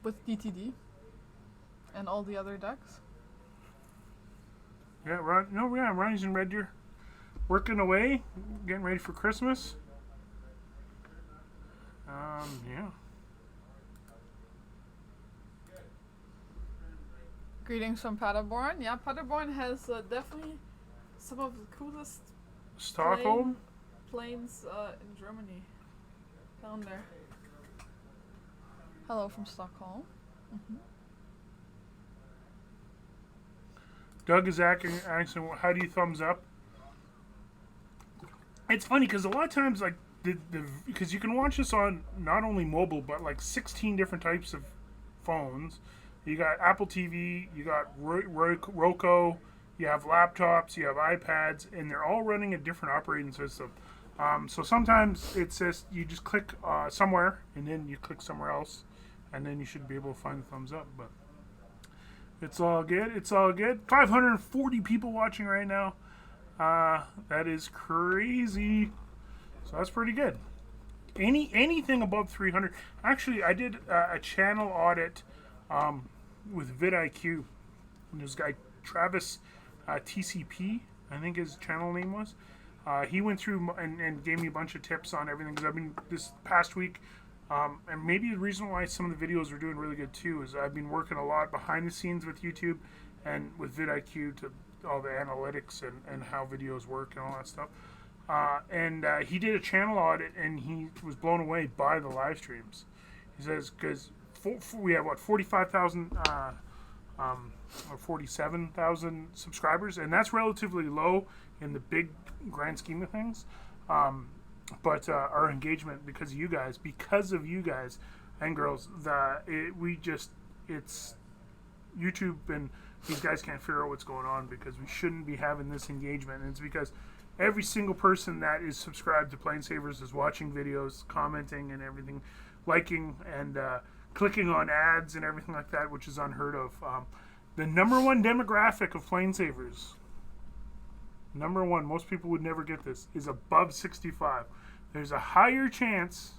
with DTD and all the other ducks. yeah, Ronnie's in Red Deer, working away, getting ready for Christmas. Yeah. Greetings from Paderborn. Yeah, Paderborn has definitely some of the coolest Stockholm. planes in Germany. Down there. Hello from Stockholm. Doug is asking, how do you thumbs up? It's funny because a lot of times, like, because you can watch this on not only mobile, but like 16 different types of phones. You got Apple TV, you got Roku, you have laptops, you have iPads, and they're all running a different operating system. So sometimes it's just, you just click somewhere, and then you click somewhere else, and then you should be able to find the thumbs up. But it's all good. It's all good. 540 people watching right now. That is crazy. So that's pretty good. Anything above 300. Actually, I did a channel audit with vidIQ, this guy Travis TCP, I think his channel name was. He went through and gave me a bunch of tips on everything, because I've been this past week, and maybe the reason why some of the videos are doing really good too is I've been working a lot behind the scenes with YouTube and with vidIQ to all the analytics and how videos work and all that stuff. And he did a channel audit, and he was blown away by the live streams. He says, because we have, what, 45,000 or 47,000 subscribers, and that's relatively low in the big grand scheme of things. But our engagement, because of you guys and girls, it's YouTube, and these guys can't figure out what's going on, because we shouldn't be having this engagement. And it's because every single person that is subscribed to PlaneSavers is watching videos, commenting and everything, liking and clicking on ads and everything like that, which is unheard of. The number one demographic of PlaneSavers, number one, most people would never get this, is above 65. There's a higher chance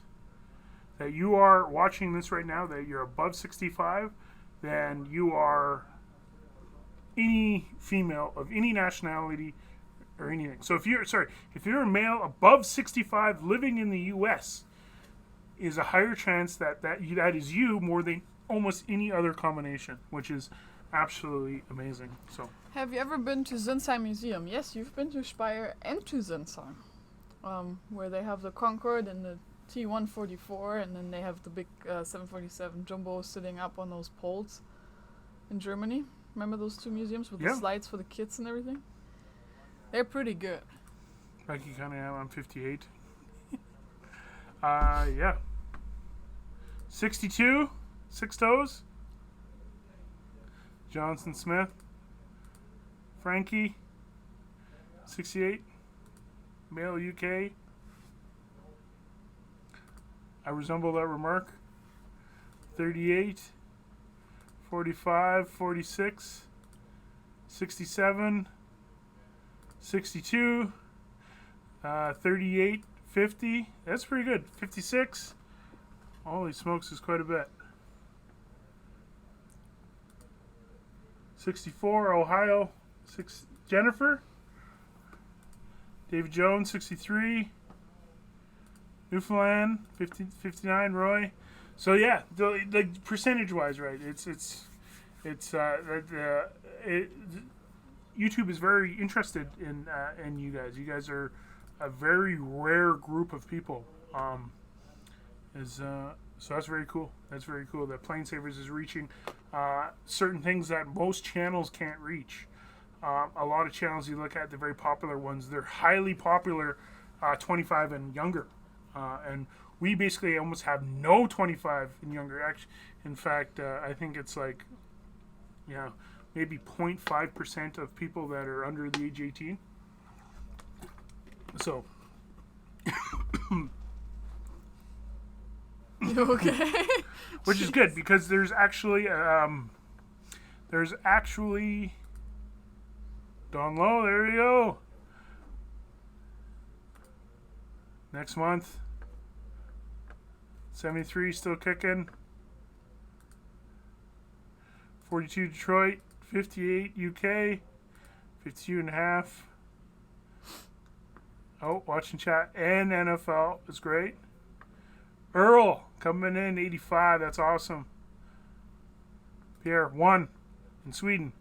that you are watching this right now, that you're above 65, than you are any female of any nationality or anything. So if you're a male above 65 living in the U.S., is a higher chance that is you more than almost any other combination, which is absolutely amazing. So, have you ever been to Zinsheim Museum? Yes, you've been to Speyer and to Zinsheim, where they have the Concorde and the T-144, and then they have the big 747 Jumbo sitting up on those poles in Germany. Remember those two museums with the slides for the kids and everything? They're pretty good. Like you kind of have on 58. Yeah. 62, 6 toes. Johnson Smith. Frankie. 68. Male UK. I resemble that remark. 38. 45, 46. 67. 62. 38. 50. That's pretty good. 56. Holy smokes, is quite a bit. 64, Ohio. Jennifer. David Jones, 63. Newfoundland, 59. Roy. So yeah, the percentage-wise, right? YouTube is very interested in you guys. You guys are a very rare group of people. So that's very cool. That's very cool that PlaneSavers is reaching certain things that most channels can't reach. A lot of channels you look at, the very popular ones, they're highly popular 25 and younger. And we basically almost have no 25 and younger. Actually, in fact, I think it's like, maybe 0.5% of people that are under the age 18. So, you okay? Which is good, because there's actually Don Lowe. There you go. Next month, 73 still kicking. 42 Detroit, 58 UK, 52.5. Oh, watching chat and NFL is great. Earl coming in 85. That's awesome. Pierre 1 in Sweden.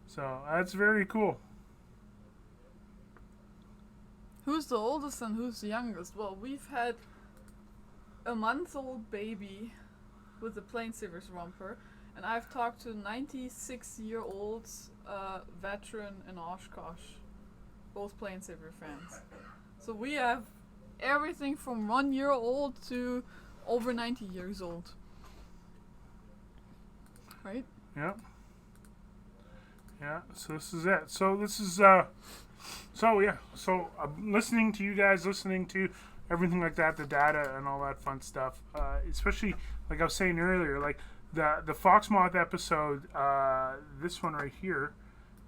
So that's very cool. Who's the oldest and who's the youngest? Well, we've had a month-old baby with the PlaneSavers romper, and I've talked to 96-year-old veteran in Oshkosh, both PlaneSaver fans. So we have everything from 1 year old to over 90 years old. Right? Yep. Yeah, so this is it. So this is, so I'm listening to you guys, listening to everything like that, the data and all that fun stuff, especially, like I was saying earlier, like the Fox Moth episode, this one right here,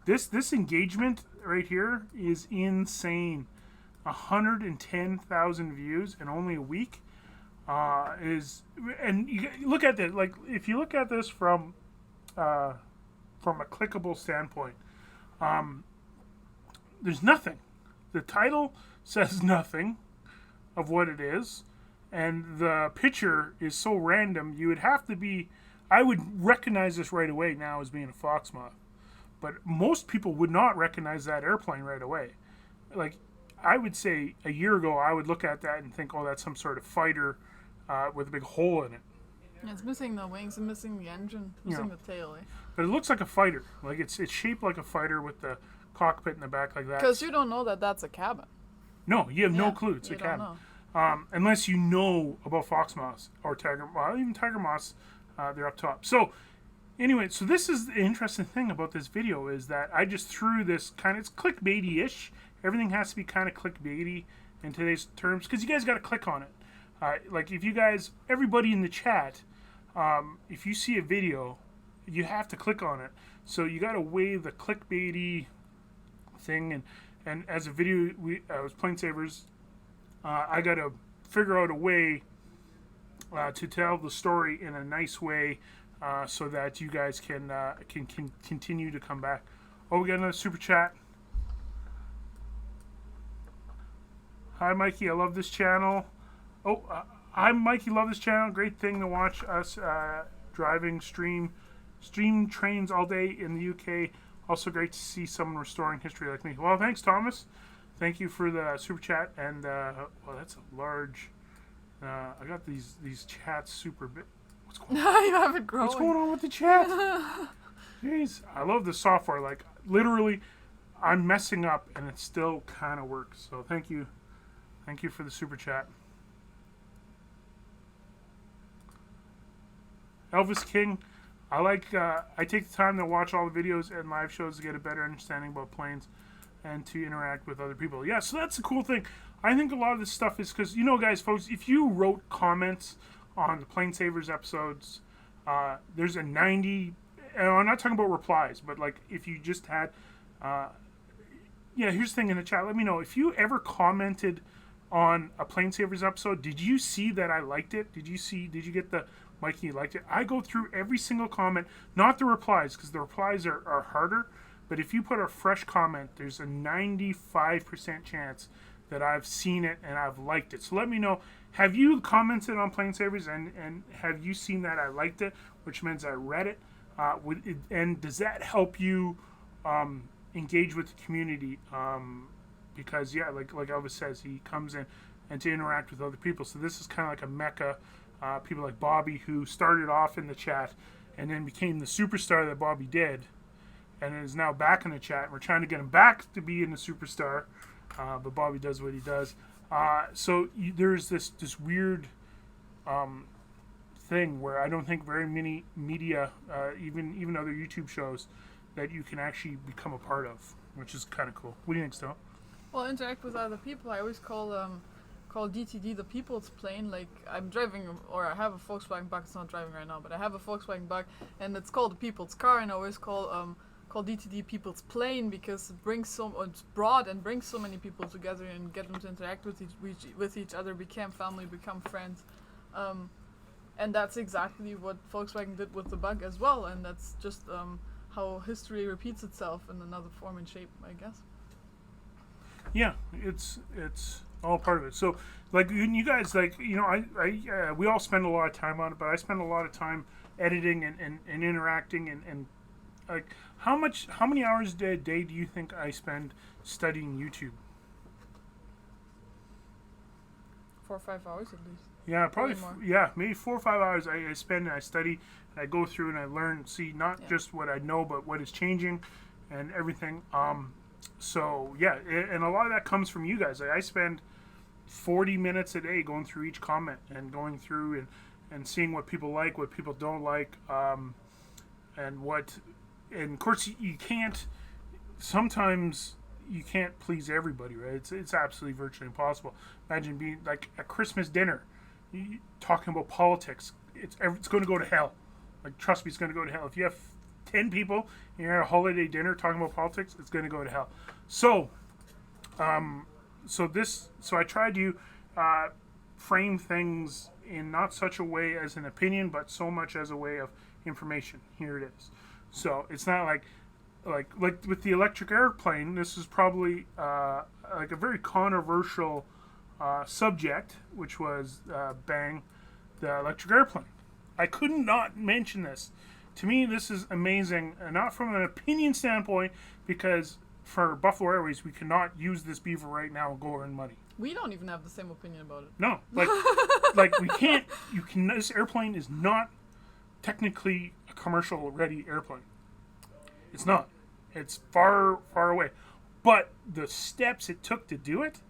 this engagement right here is insane. 110,000 views in only a week. And you look at this, like if you look at this from a clickable standpoint, there's nothing. The title says nothing of what it is, and the picture is so random. You would have to be. I would recognize this right away now as being a Fox Moth, but most people would not recognize that airplane right away. Like, I would say a year ago, I would look at that and think, oh, that's some sort of fighter with a big hole in it. Yeah, it's missing the wings and missing the engine, missing the tail. Eh? But it looks like a fighter. Like, it's shaped like a fighter with the cockpit in the back like that. Because you don't know that that's a cabin. No, you have no clue. It's a you don't cabin. know. Unless you know about fox moths or tiger, well, even tiger moths, they're up top. So, anyway, so this is the interesting thing about this video is that I just threw this it's clickbaity-ish. Everything has to be kind of clickbaity in today's terms because you guys got to click on it. Like if you guys, everybody in the chat, if you see a video, you have to click on it. So you got to weigh the clickbaity thing, and as a video, I was PlaneSavers. I got to figure out a way to tell the story in a nice way, so that you guys can continue to come back. Oh, we got another super chat. Hi, Mikey. I love this channel. Oh, I'm Mikey. Love this channel. Great thing to watch us driving stream trains all day in the UK. Also great to see someone restoring history like me. Well, thanks, Thomas. Thank you for the super chat. And well, that's a large. I got these chats super big. What's going on? You have it growing. What's going on with the chat? Jeez, I love the software. Like literally, I'm messing up and it still kind of works. So thank you for the super chat. Elvis King, I take the time to watch all the videos and live shows to get a better understanding about planes and to interact with other people. Yeah, so that's the cool thing. I think a lot of this stuff is because, guys, folks, if you wrote comments on the PlaneSavers episodes, there's a 90, and I'm not talking about replies, but like if you just had, here's the thing in the chat, let me know, if you ever commented on a PlaneSavers episode, did you see that I liked it? Did you get the Mikey liked it? I go through every single comment, not the replies, because the replies are harder, but if you put a fresh comment, there's a 95% chance that I've seen it and I've liked it. So let me know, have you commented on PlaneSavers and have you seen that I liked it, which means I read it, and does that help you engage with the community? Because like Elvis says, he comes in and to interact with other people. So this is kind of like a mecca. People like Bobby, who started off in the chat and then became the superstar that Bobby did, and is now back in the chat. We're trying to get him back to being a superstar, but Bobby does what he does. So there's this weird thing where I don't think very many media, even other YouTube shows, that you can actually become a part of, which is kind of cool. What do you think, Stella? Well, interact with other people. I always call DTD the people's plane. Like I'm driving, or I have a Volkswagen Bug. It's not driving right now, but I have a Volkswagen Bug, and it's called the people's car. And I always call DTD people's plane because it's broad and brings so many people together and get them to interact with each other, become family, become friends. And that's exactly what Volkswagen did with the Bug as well. And that's just how history repeats itself in another form and shape, I guess. Yeah, it's all part of it. So, like, you guys, like, we all spend a lot of time on it, but I spend a lot of time editing and interacting and like, how many hours a day do you think I spend studying YouTube? 4 or 5 hours at least. Yeah, probably more. Maybe 4 or 5 hours I spend and I study and I go through and I learn, see not just what I know, but what is changing and everything. So yeah, and a lot of that comes from you guys. Like, I spend 40 minutes a day going through each comment and going through and seeing what people like, what people don't like, and of course sometimes you can't please everybody, right? It's absolutely virtually impossible. Imagine being like at Christmas dinner, talking about politics. It's going to go to hell. Like, trust me, it's going to go to hell. If you have 10 people and you're at a holiday dinner talking about politics, it's going to go to hell. So, so I try to frame things in not such a way as an opinion, but so much as a way of information. Here it is. So it's not like with the electric airplane. This is probably like a very controversial subject, which was Bang, the electric airplane. I could not mention this. To me, this is amazing, not from an opinion standpoint, because for Buffalo Airways, we cannot use this beaver right now and go earn money. We don't even have the same opinion about it. No, like we can't. You can. This airplane is not technically a commercial-ready airplane. It's not. It's far, far away. But the steps it took to do it,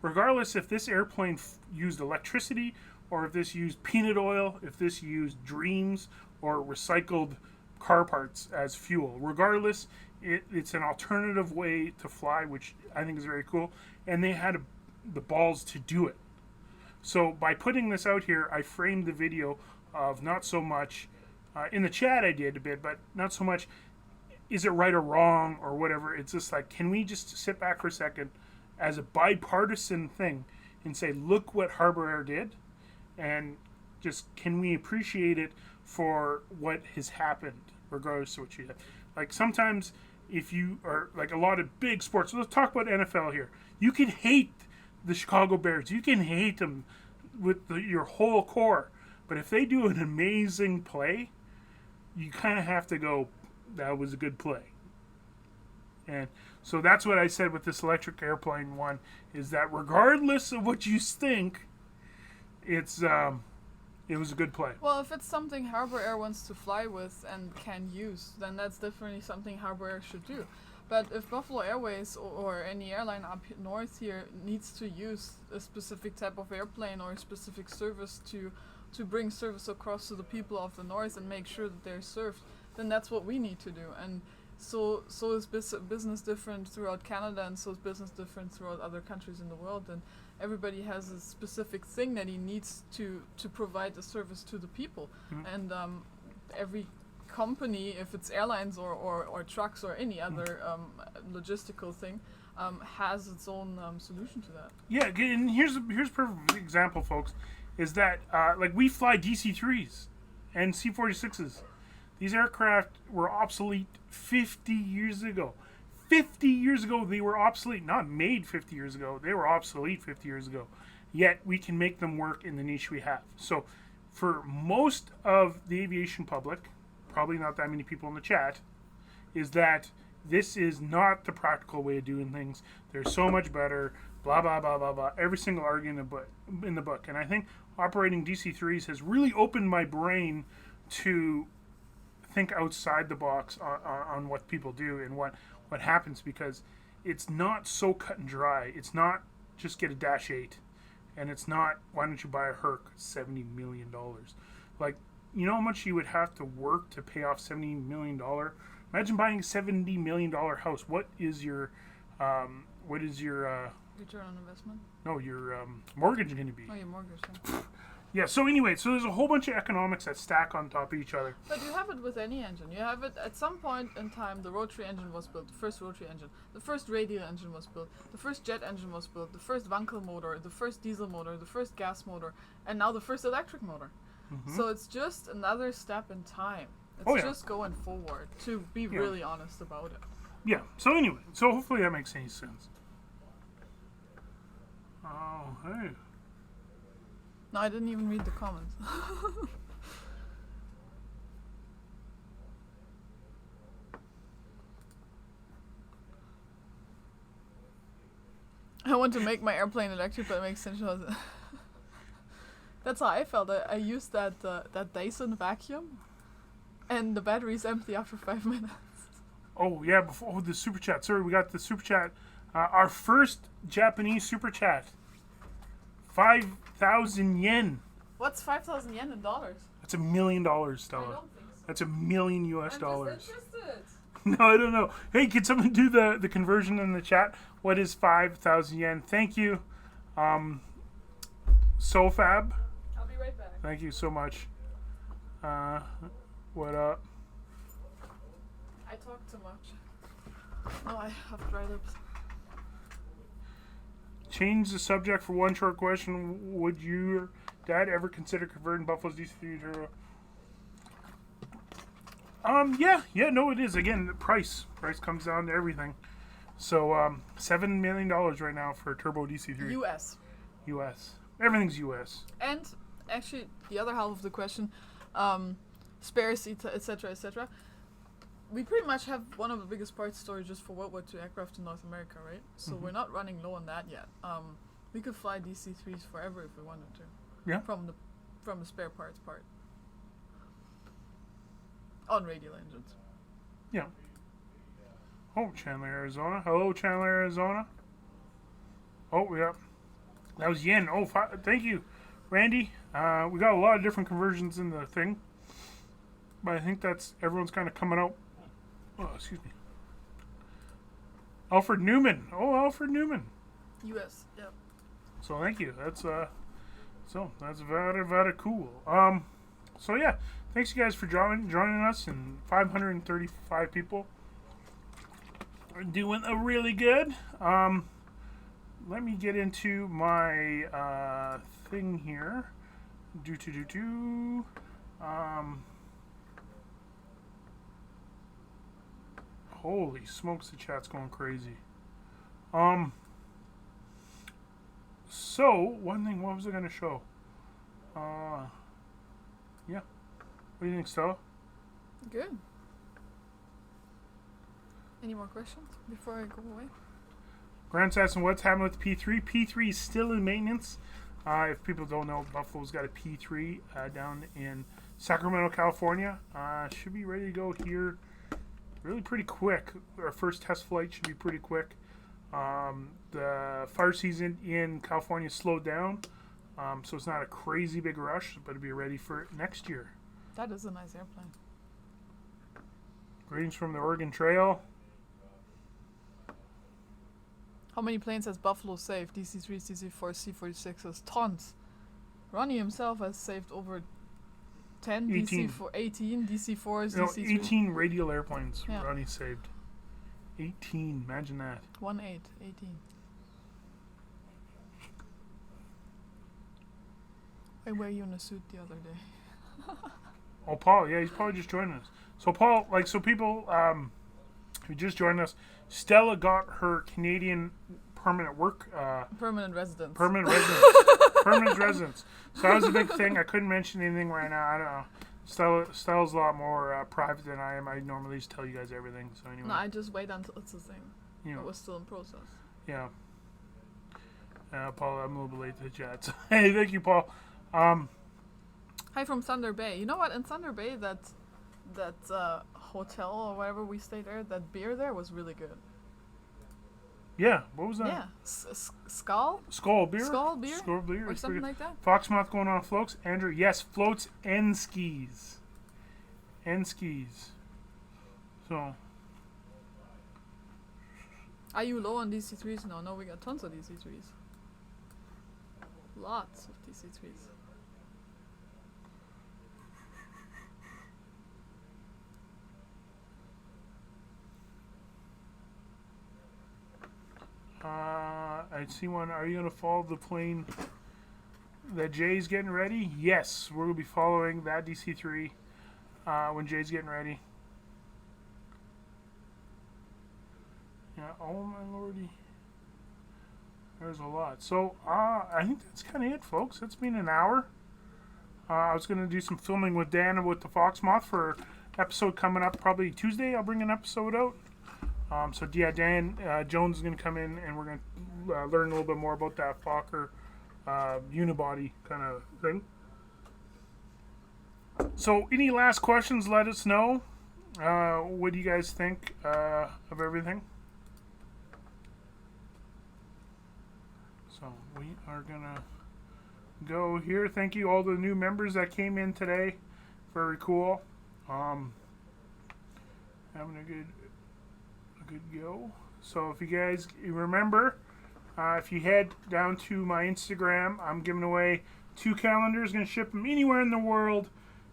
regardless if this airplane used electricity or if this used peanut oil, if this used Dreams or recycled car parts as fuel, regardless, it's an alternative way to fly, which I think is very cool. And they had the balls to do it. So by putting this out here, I framed the video of not so much, in the chat I did a bit, but not so much, is it right or wrong or whatever. It's just like, can we just sit back for a second as a bipartisan thing and say, look what Harbor Air did, and just can we appreciate it for what has happened, regardless of what you have. Like sometimes if you are like a lot of big sports, so let's talk about NFL here. You can hate the Chicago Bears. You can hate them with your whole core. But if they do an amazing play, you kind of have to go, that was a good play. And so that's what I said with this electric airplane one, is that regardless of what you think, it was a good play. Well, if it's something Harbor Air wants to fly with and can use, then that's definitely something Harbor Air should do. But if Buffalo Airways or any airline up north here needs to use a specific type of airplane or a specific service to bring service across to the people of the north and make sure that they're served, then that's what we need to do. And so is business different throughout Canada, and so is business different throughout other countries in the world. And everybody has a specific thing that he needs to provide the service to the people. And every company, if it's airlines or trucks or any other logistical thing, has its own solution to that. Yeah, and here's a perfect example, folks, is that like we fly DC-3s and C-46s. These aircraft were obsolete 50 years ago. 50 years ago, they were obsolete. Not made 50 years ago. They were obsolete 50 years ago. Yet, we can make them work in the niche we have. So, for most of the aviation public, probably not that many people in the chat, is that this is not the practical way of doing things. They're so much better, blah, blah, blah, blah, blah. Every single argument in the book. And I think operating DC-3s has really opened my brain to think outside the box on what people do and what happens, because it's not so cut and dry. It's not just get a Dash 8, and it's not, why don't you buy a Herc, $70 million. Like, you know how much you would have to work to pay off $70 million? Imagine buying a $70 million house. What is your Return on investment? No, your mortgage going to be? Oh, your mortgage. Yeah. Yeah, so anyway, so there's a whole bunch of economics that stack on top of each other. But you have it with any engine. You have it at some point in time. The rotary engine was built, the first rotary engine. The first radial engine was built. The first jet engine was built. The first Wankel motor, the first diesel motor, the first gas motor, and now the first electric motor. So it's just another step in time. It's just going forward, to be really honest about it. Yeah, so anyway, so hopefully that makes any sense. Oh, hey. No, I didn't even read the comments. I want to make my airplane electric, but it makes sense. That's how I felt. I used that Dyson vacuum, and the battery's empty after 5 minutes. Oh, yeah, before the super chat. Sorry, we got the super chat. Our first Japanese super chat. 5,000 yen. What's 5,000 yen in dollars? That's $1 million, Stella. I don't think so. That's $1 million US I'm dollars. just interested. No, I don't know. Hey, can someone do the conversion in the chat? What is 5,000 yen? Thank you. SoFab. I'll be right back. Thank you so much. What up? I talk too much. No, I have dry lips. change the subject for one short question. Would your dad ever consider converting Buffalo's DC-3 to no, it is. Again, the price comes down to everything. So, $7 million right now for a turbo DC-3. US. Everything's US. And actually, the other half of the question, spares, etc., etc. We pretty much have one of the biggest parts storages for World War II aircraft in North America, right? So we're not running low on that yet. We could fly DC-3s forever if we wanted to. Yeah. From the spare parts part. On radial engines. Yeah. Oh, Chandler, Arizona. Hello, Chandler, Arizona. Oh, yeah. That was Yen. Oh, thank you, Randy. We got a lot of different conversions in the thing. But I think everyone's kind of coming out. Oh, excuse me. Alfred Newman. Oh, Alfred Newman. US, yeah. So thank you. That's very cool. So yeah, thanks you guys for joining us, and 535 people are doing really good. Let me get into my thing here. Holy smokes, the chat's going crazy. So, one thing, what was I going to show? Yeah. What do you think, Stella? Good. Any more questions before I go away? Grant's asking what's happening with P3. P3 is still in maintenance. If people don't know, Buffalo's got a P3 down in Sacramento, California. Should be ready to go here really pretty quick. Our first test flight should be pretty quick. The fire season in California slowed down, so it's not a crazy big rush, but it'll be ready for next year. That is a nice airplane. Greetings from the Oregon Trail. How many planes has Buffalo saved? DC-3s, DC-4s, C-46s? Tons. Ronnie himself has saved over 10, 18. DC-4s, DC-3s. 18 radial airplanes Yeah. Ronnie saved. 18, imagine that. 18. I wear you in a suit the other day. Oh, Paul, yeah, he's probably just joining us. So, Paul, people who just joined us, Stella got her Canadian permanent work. Permanent residence. Permanent residence. So that was a big thing. I couldn't mention anything right now. I don't know. Stella's a lot more private than I am. I normally just tell you guys everything. So anyway. No, I just wait until it's a thing. You know, It was still in process. Yeah. Paul, I'm a little bit late to the chat. So, hey, thank you, Paul. Hi from Thunder Bay. You know what? In Thunder Bay, that hotel or whatever we stayed there, that beer there was really good. Yeah, what was that? Yeah, Skull beer. Skull beer, or It's something pretty like that. Fox Moth going on floats. Andrew, yes, floats and skis. So. Are you low on DC-3s? No, we got tons of DC-3s. Lots of DC-3s. I see one. Are you going to follow the plane that Jay's getting ready? Yes, we're going to be following that DC-3 when Jay's getting ready. Yeah, oh my lordy. There's a lot. So, I think that's kind of it, folks. It's been an hour. I was going to do some filming with Dan and with the Fox Moth for episode coming up probably Tuesday. I'll bring an episode out. So yeah, Dan Jones is going to come in, and we're going to learn a little bit more about that Fokker unibody kind of thing. So any last questions, let us know. What do you guys think of everything? So we are going to go here. Thank you all the new members that came in today. Very cool. Having a good go. So if you guys remember, if you head down to my Instagram, I'm giving away 2 calendars. Going to ship them anywhere in the world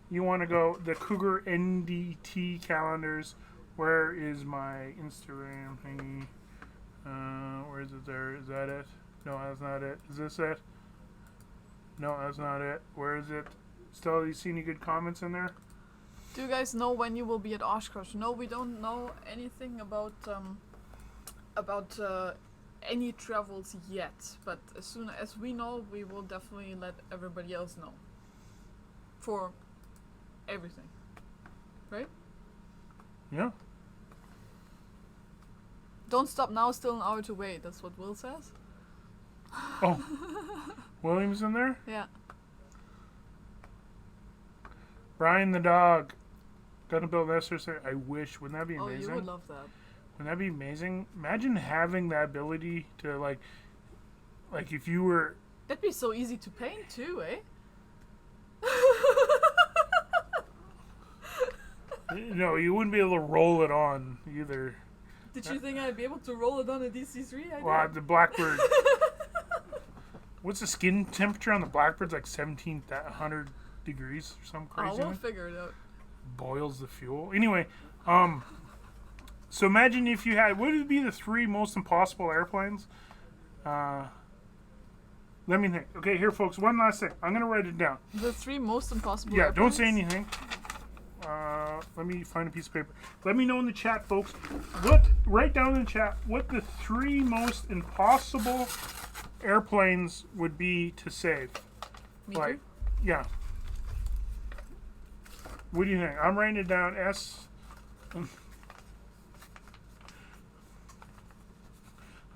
you want to go. The Cougar NDT calendars. Where is my Instagram thingy? Where is it there? Is that it? No, that's not it. Is this it? No, that's not it. Where is it? Stella, you see any good comments in there? Do you guys know when you will be at Oshkosh? No, we don't know anything about any travels yet. But as soon as we know, we will definitely let everybody else know. For everything, right? Yeah. Don't stop now. Still an hour to wait. That's what Will says. Oh, William's in there? Yeah. Brian the dog. Gonna build this or something. I wish. Wouldn't that be Oh, amazing? you would love that. Wouldn't that be amazing? Imagine having that ability to like if you were. That'd be so easy to paint too, eh? No, you wouldn't be able to roll it on either. Did you think I'd be able to roll it on a DC-3? Wow, the Blackbird. What's the skin temperature on the Blackbird's? Like 1,700 degrees or something crazy. We'll figure it out. Boils the fuel. Anyway, so imagine if you had, what would be the 3 most impossible airplanes? Let me think. Okay, here, folks. One last thing. I'm gonna write it down. The 3 most impossible. Yeah, airplanes? don't say anything. Let me find a piece of paper. Let me know in the chat, folks. Write down in the chat what the 3 most impossible airplanes would be to save. Me too. Yeah. What do you think? I'm writing it down.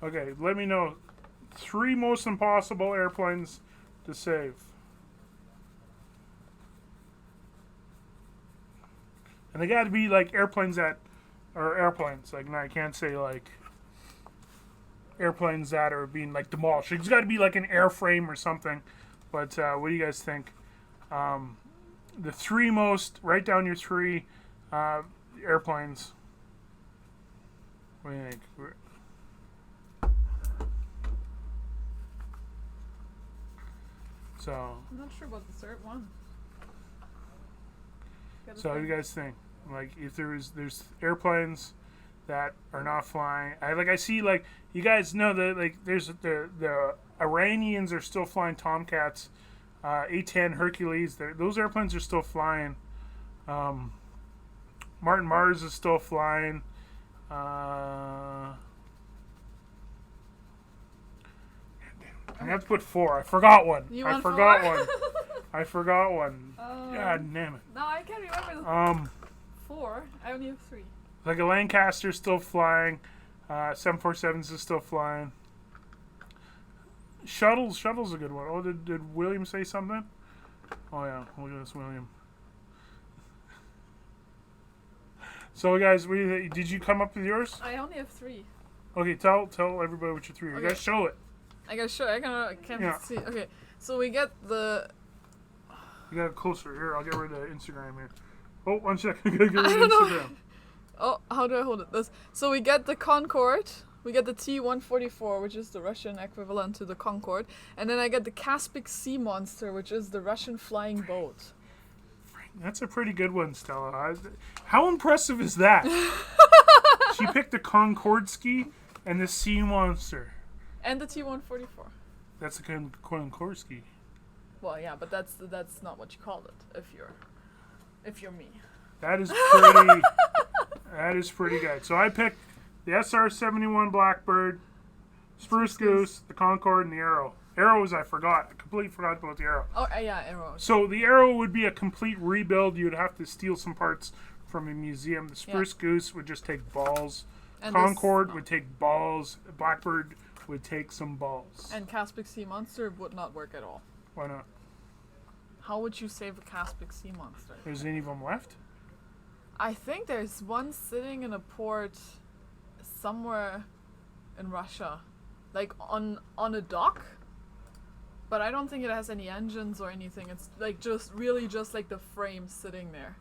Okay, let me know. 3 most impossible airplanes to save. And they got to be like airplanes that are airplanes. Like, no, I can't say like airplanes that are being like demolished. It's got to be like an airframe or something. But what do you guys think? The 3 most. Write down your 3 airplanes. What do you think? So. I'm not sure about the third one. So what do you guys think? Like, if there's airplanes that are not flying, I see like you guys know that like there's the Iranians are still flying Tomcats, A-10 Hercules. Those airplanes are still flying. Martin Mars is still flying. I have to put 4. I forgot one. I forgot one. I forgot one. God damn it. No, I can't remember. 4. I only have 3. Like a Lancaster's still flying. 747s is still flying. Shuttle's a good one. Oh, did William say something? Oh yeah, look at this, William. So guys, did you come up with yours? I only have 3. Okay, tell everybody what your 3 are. You guys show it. I gotta show. I can't see. Okay, so we get the. You got it closer. Here, I'll get rid of Instagram here. Oh, 1 second. I gotta get rid of Instagram. Oh, how do I hold it? So we get the Concorde. We get the T-144, which is the Russian equivalent to the Concorde. And then I get the Caspic Sea Monster, which is the Russian flying boat. That's a pretty good one, Stella. How impressive is that? She picked the Concorde ski and the Sea Monster. And the T-144. That's the Concorde ski. Well, yeah, but that's not what you call it if you're me. That is pretty. That is pretty good. So I picked the SR-71 Blackbird, Spruce Goose, the Concorde, and the Arrow. Arrows I forgot. I completely forgot about the Arrow. Oh, yeah, Arrow. So the Arrow would be a complete rebuild. You'd have to steal some parts from a museum. The Spruce Goose would just take balls. And Concorde would take balls. Blackbird would take some balls. And Caspic Sea Monster would not work at all. Why not? How would you save a Caspic Sea Monster? There's any of them left? I think there's one sitting in a port somewhere in Russia. Like on a dock. But I don't think it has any engines or anything. It's like just like the frame sitting there.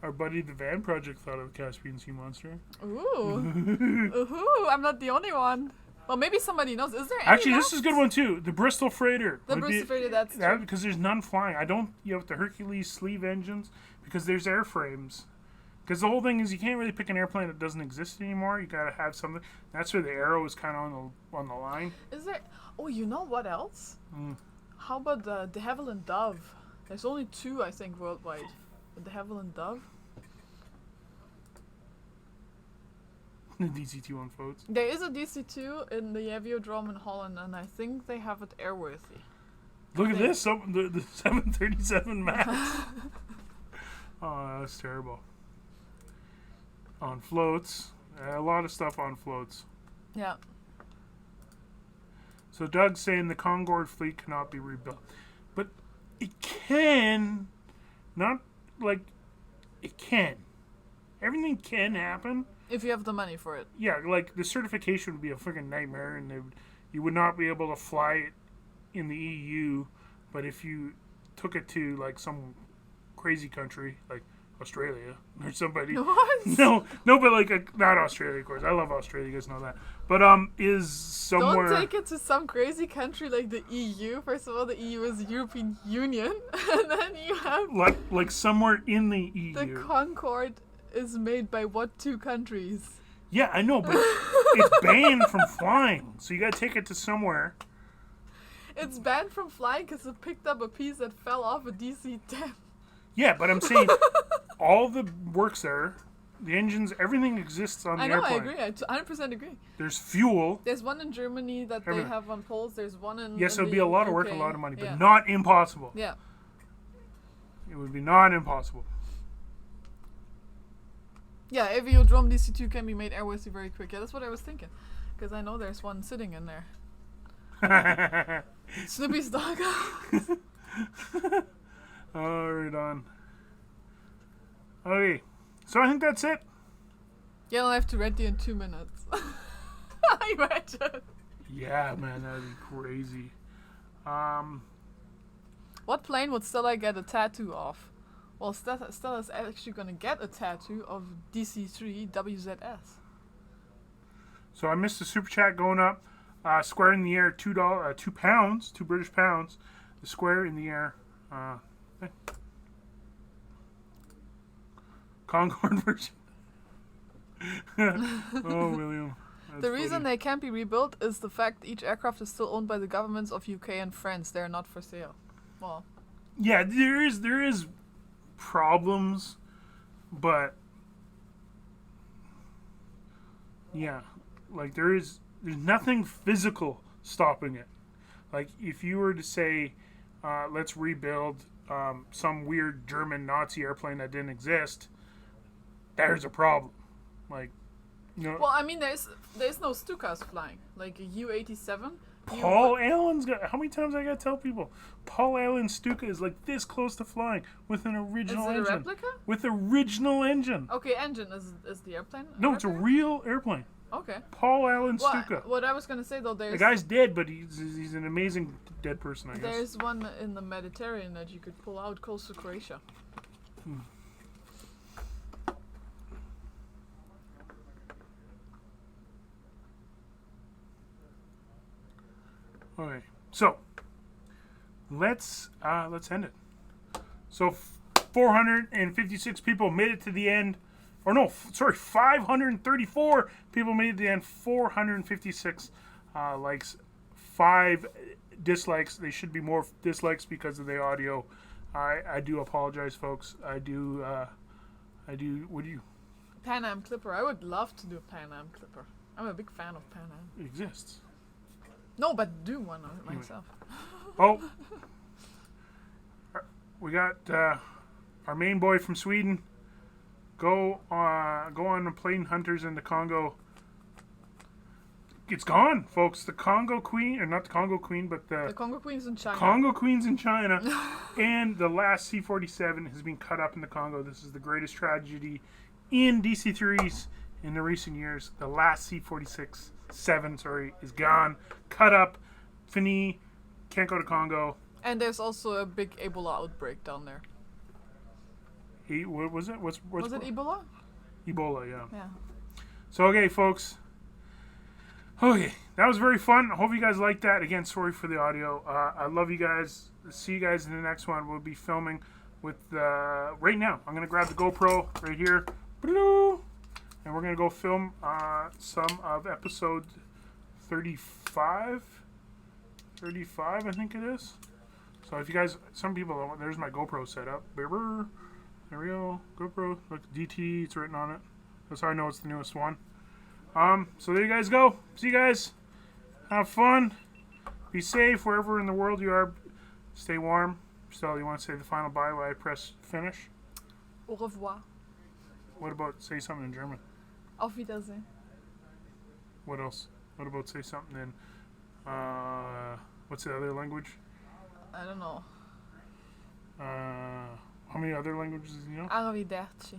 Our buddy the Van Project thought of Caspian Sea Monster. Ooh. Ooh, I'm not the only one. Well, maybe somebody knows. Is there any Actually, left? this is a good one too. The Bristol Freighter. The Bristol Freighter, that's true. Because there's none flying. You have the Hercules sleeve engines because there's airframes Because the whole thing is you can't really pick an airplane that doesn't exist anymore. You gotta have something. That's where the Arrow is kind of on the line. Is there? Oh, you know what else? Mm. How about the de Havilland Dove? There's only 2, I think, worldwide. The de Havilland Dove. The DC-2 on floats. There is a DC-2 in the Aviodrome in Holland, and I think they have it airworthy. Look at this, the 737 MAX. Oh, that's terrible. On floats. A lot of stuff on floats. Yeah. So Doug's saying the Concorde fleet cannot be rebuilt. But it can. Not like it can. Everything can happen. If you have the money for it. Yeah, like the certification would be a freaking nightmare, and you would not be able to fly it in the EU. But if you took it to like some crazy country, like Australia or somebody, What? no, but like not Australia, of course. I love Australia, you guys know that. But is somewhere. Don't take it to some crazy country like the EU. First of all, the EU is the European Union, and then you have like somewhere in the EU. the Concorde is made by what 2 countries? Yeah, I know, but it's banned from flying, so you gotta take it to somewhere. It's banned from flying because it picked up a piece that fell off a DC-10. Yeah, but I'm saying all the works there, the engines, everything exists on the I know, airplane. I agree. I 100% agree. There's fuel. There's one in Germany that Everything. they have on poles. There's one in Yes, it in would the be a lot of work, UK. a lot of money, but Yeah. not impossible. Yeah. It would be not impossible. Yeah, Aviodrome DC-2 can be made airworthy very quick. Yeah, that's what I was thinking. Because I know there's one sitting in there. Snoopy's dog. Oh, right on. Okay, so I think that's it. Yeah, I have to rent you in 2 minutes. Imagine. Yeah, man, that'd be crazy. What plane would Stella get a tattoo of? Well, Stella's actually going to get a tattoo of DC-3 WZS. So I missed the super chat going up. Square in the air, $2, 2 pounds, 2 British pounds. The square in the air. Concorde version. Oh, William. That's The reason funny. they can't be rebuilt is the fact each aircraft is still owned by the governments of UK and France. They're not for sale. Well, Yeah, there is problems, but yeah, like there's nothing physical stopping it. Like if you were to say, let's rebuild some weird German Nazi airplane that didn't exist, there's a problem. Like, you know, well, I mean, there's no Stukas flying like a U-87. Paul Allen's got. How many times I gotta tell people? Paul Allen Stuka is like this close to flying with an Is original it a engine. replica? With original engine. Okay, engine is the airplane. No, it's a replica? real airplane. Okay. Paul Allen Stuka. What I was gonna say though, The there's guy's dead, but he's an amazing dead person, I guess. there's one in the Mediterranean that you could pull out close to Croatia. Okay, so let's end it. So 456 people made it to the end. Or no, sorry, 534 people made it to the end. 456 likes, 5 dislikes. They should be more dislikes because of the audio. I do apologize, folks. I do. What do you? Pan Am Clipper. I would love to do a Pan Am Clipper. I'm a big fan of Pan Am. It exists. No, but do one myself. Oh, we got our main boy from Sweden. Go on the plane hunters in the Congo. It's gone, folks. The Congo Queen, or not the Congo Queen, but The Congo Queen's in China. Congo Queen's in China, and the last C-47 has been cut up in the Congo. This is the greatest tragedy in DC-3s in the recent years. The last C-47, is gone, cut up, fini, can't go to Congo. And there's also a big Ebola outbreak down there. What was it? Was it Ebola? Ebola, yeah. Yeah. So, okay, folks. Okay, that was very fun. I hope you guys liked that. Again, sorry for the audio. I love you guys. See you guys in the next one. We'll be filming with, right now. I'm going to grab the GoPro right here, Blue. And we're going to go film some of episode 35. 35, I think it is. So if you guys, some people don't, there's my GoPro setup. There we go. GoPro. Look, DT, it's written on it. That's how I know it's the newest one. So there you guys go. See you guys. Have fun. Be safe wherever in the world you are. Stay warm. Stella, you want to say the final bye while I press finish? Au revoir. What about say something in German? Auf Wiedersehen. What else? What about say something in, what's the other language? I don't know. How many other languages do you know? Arrivederci.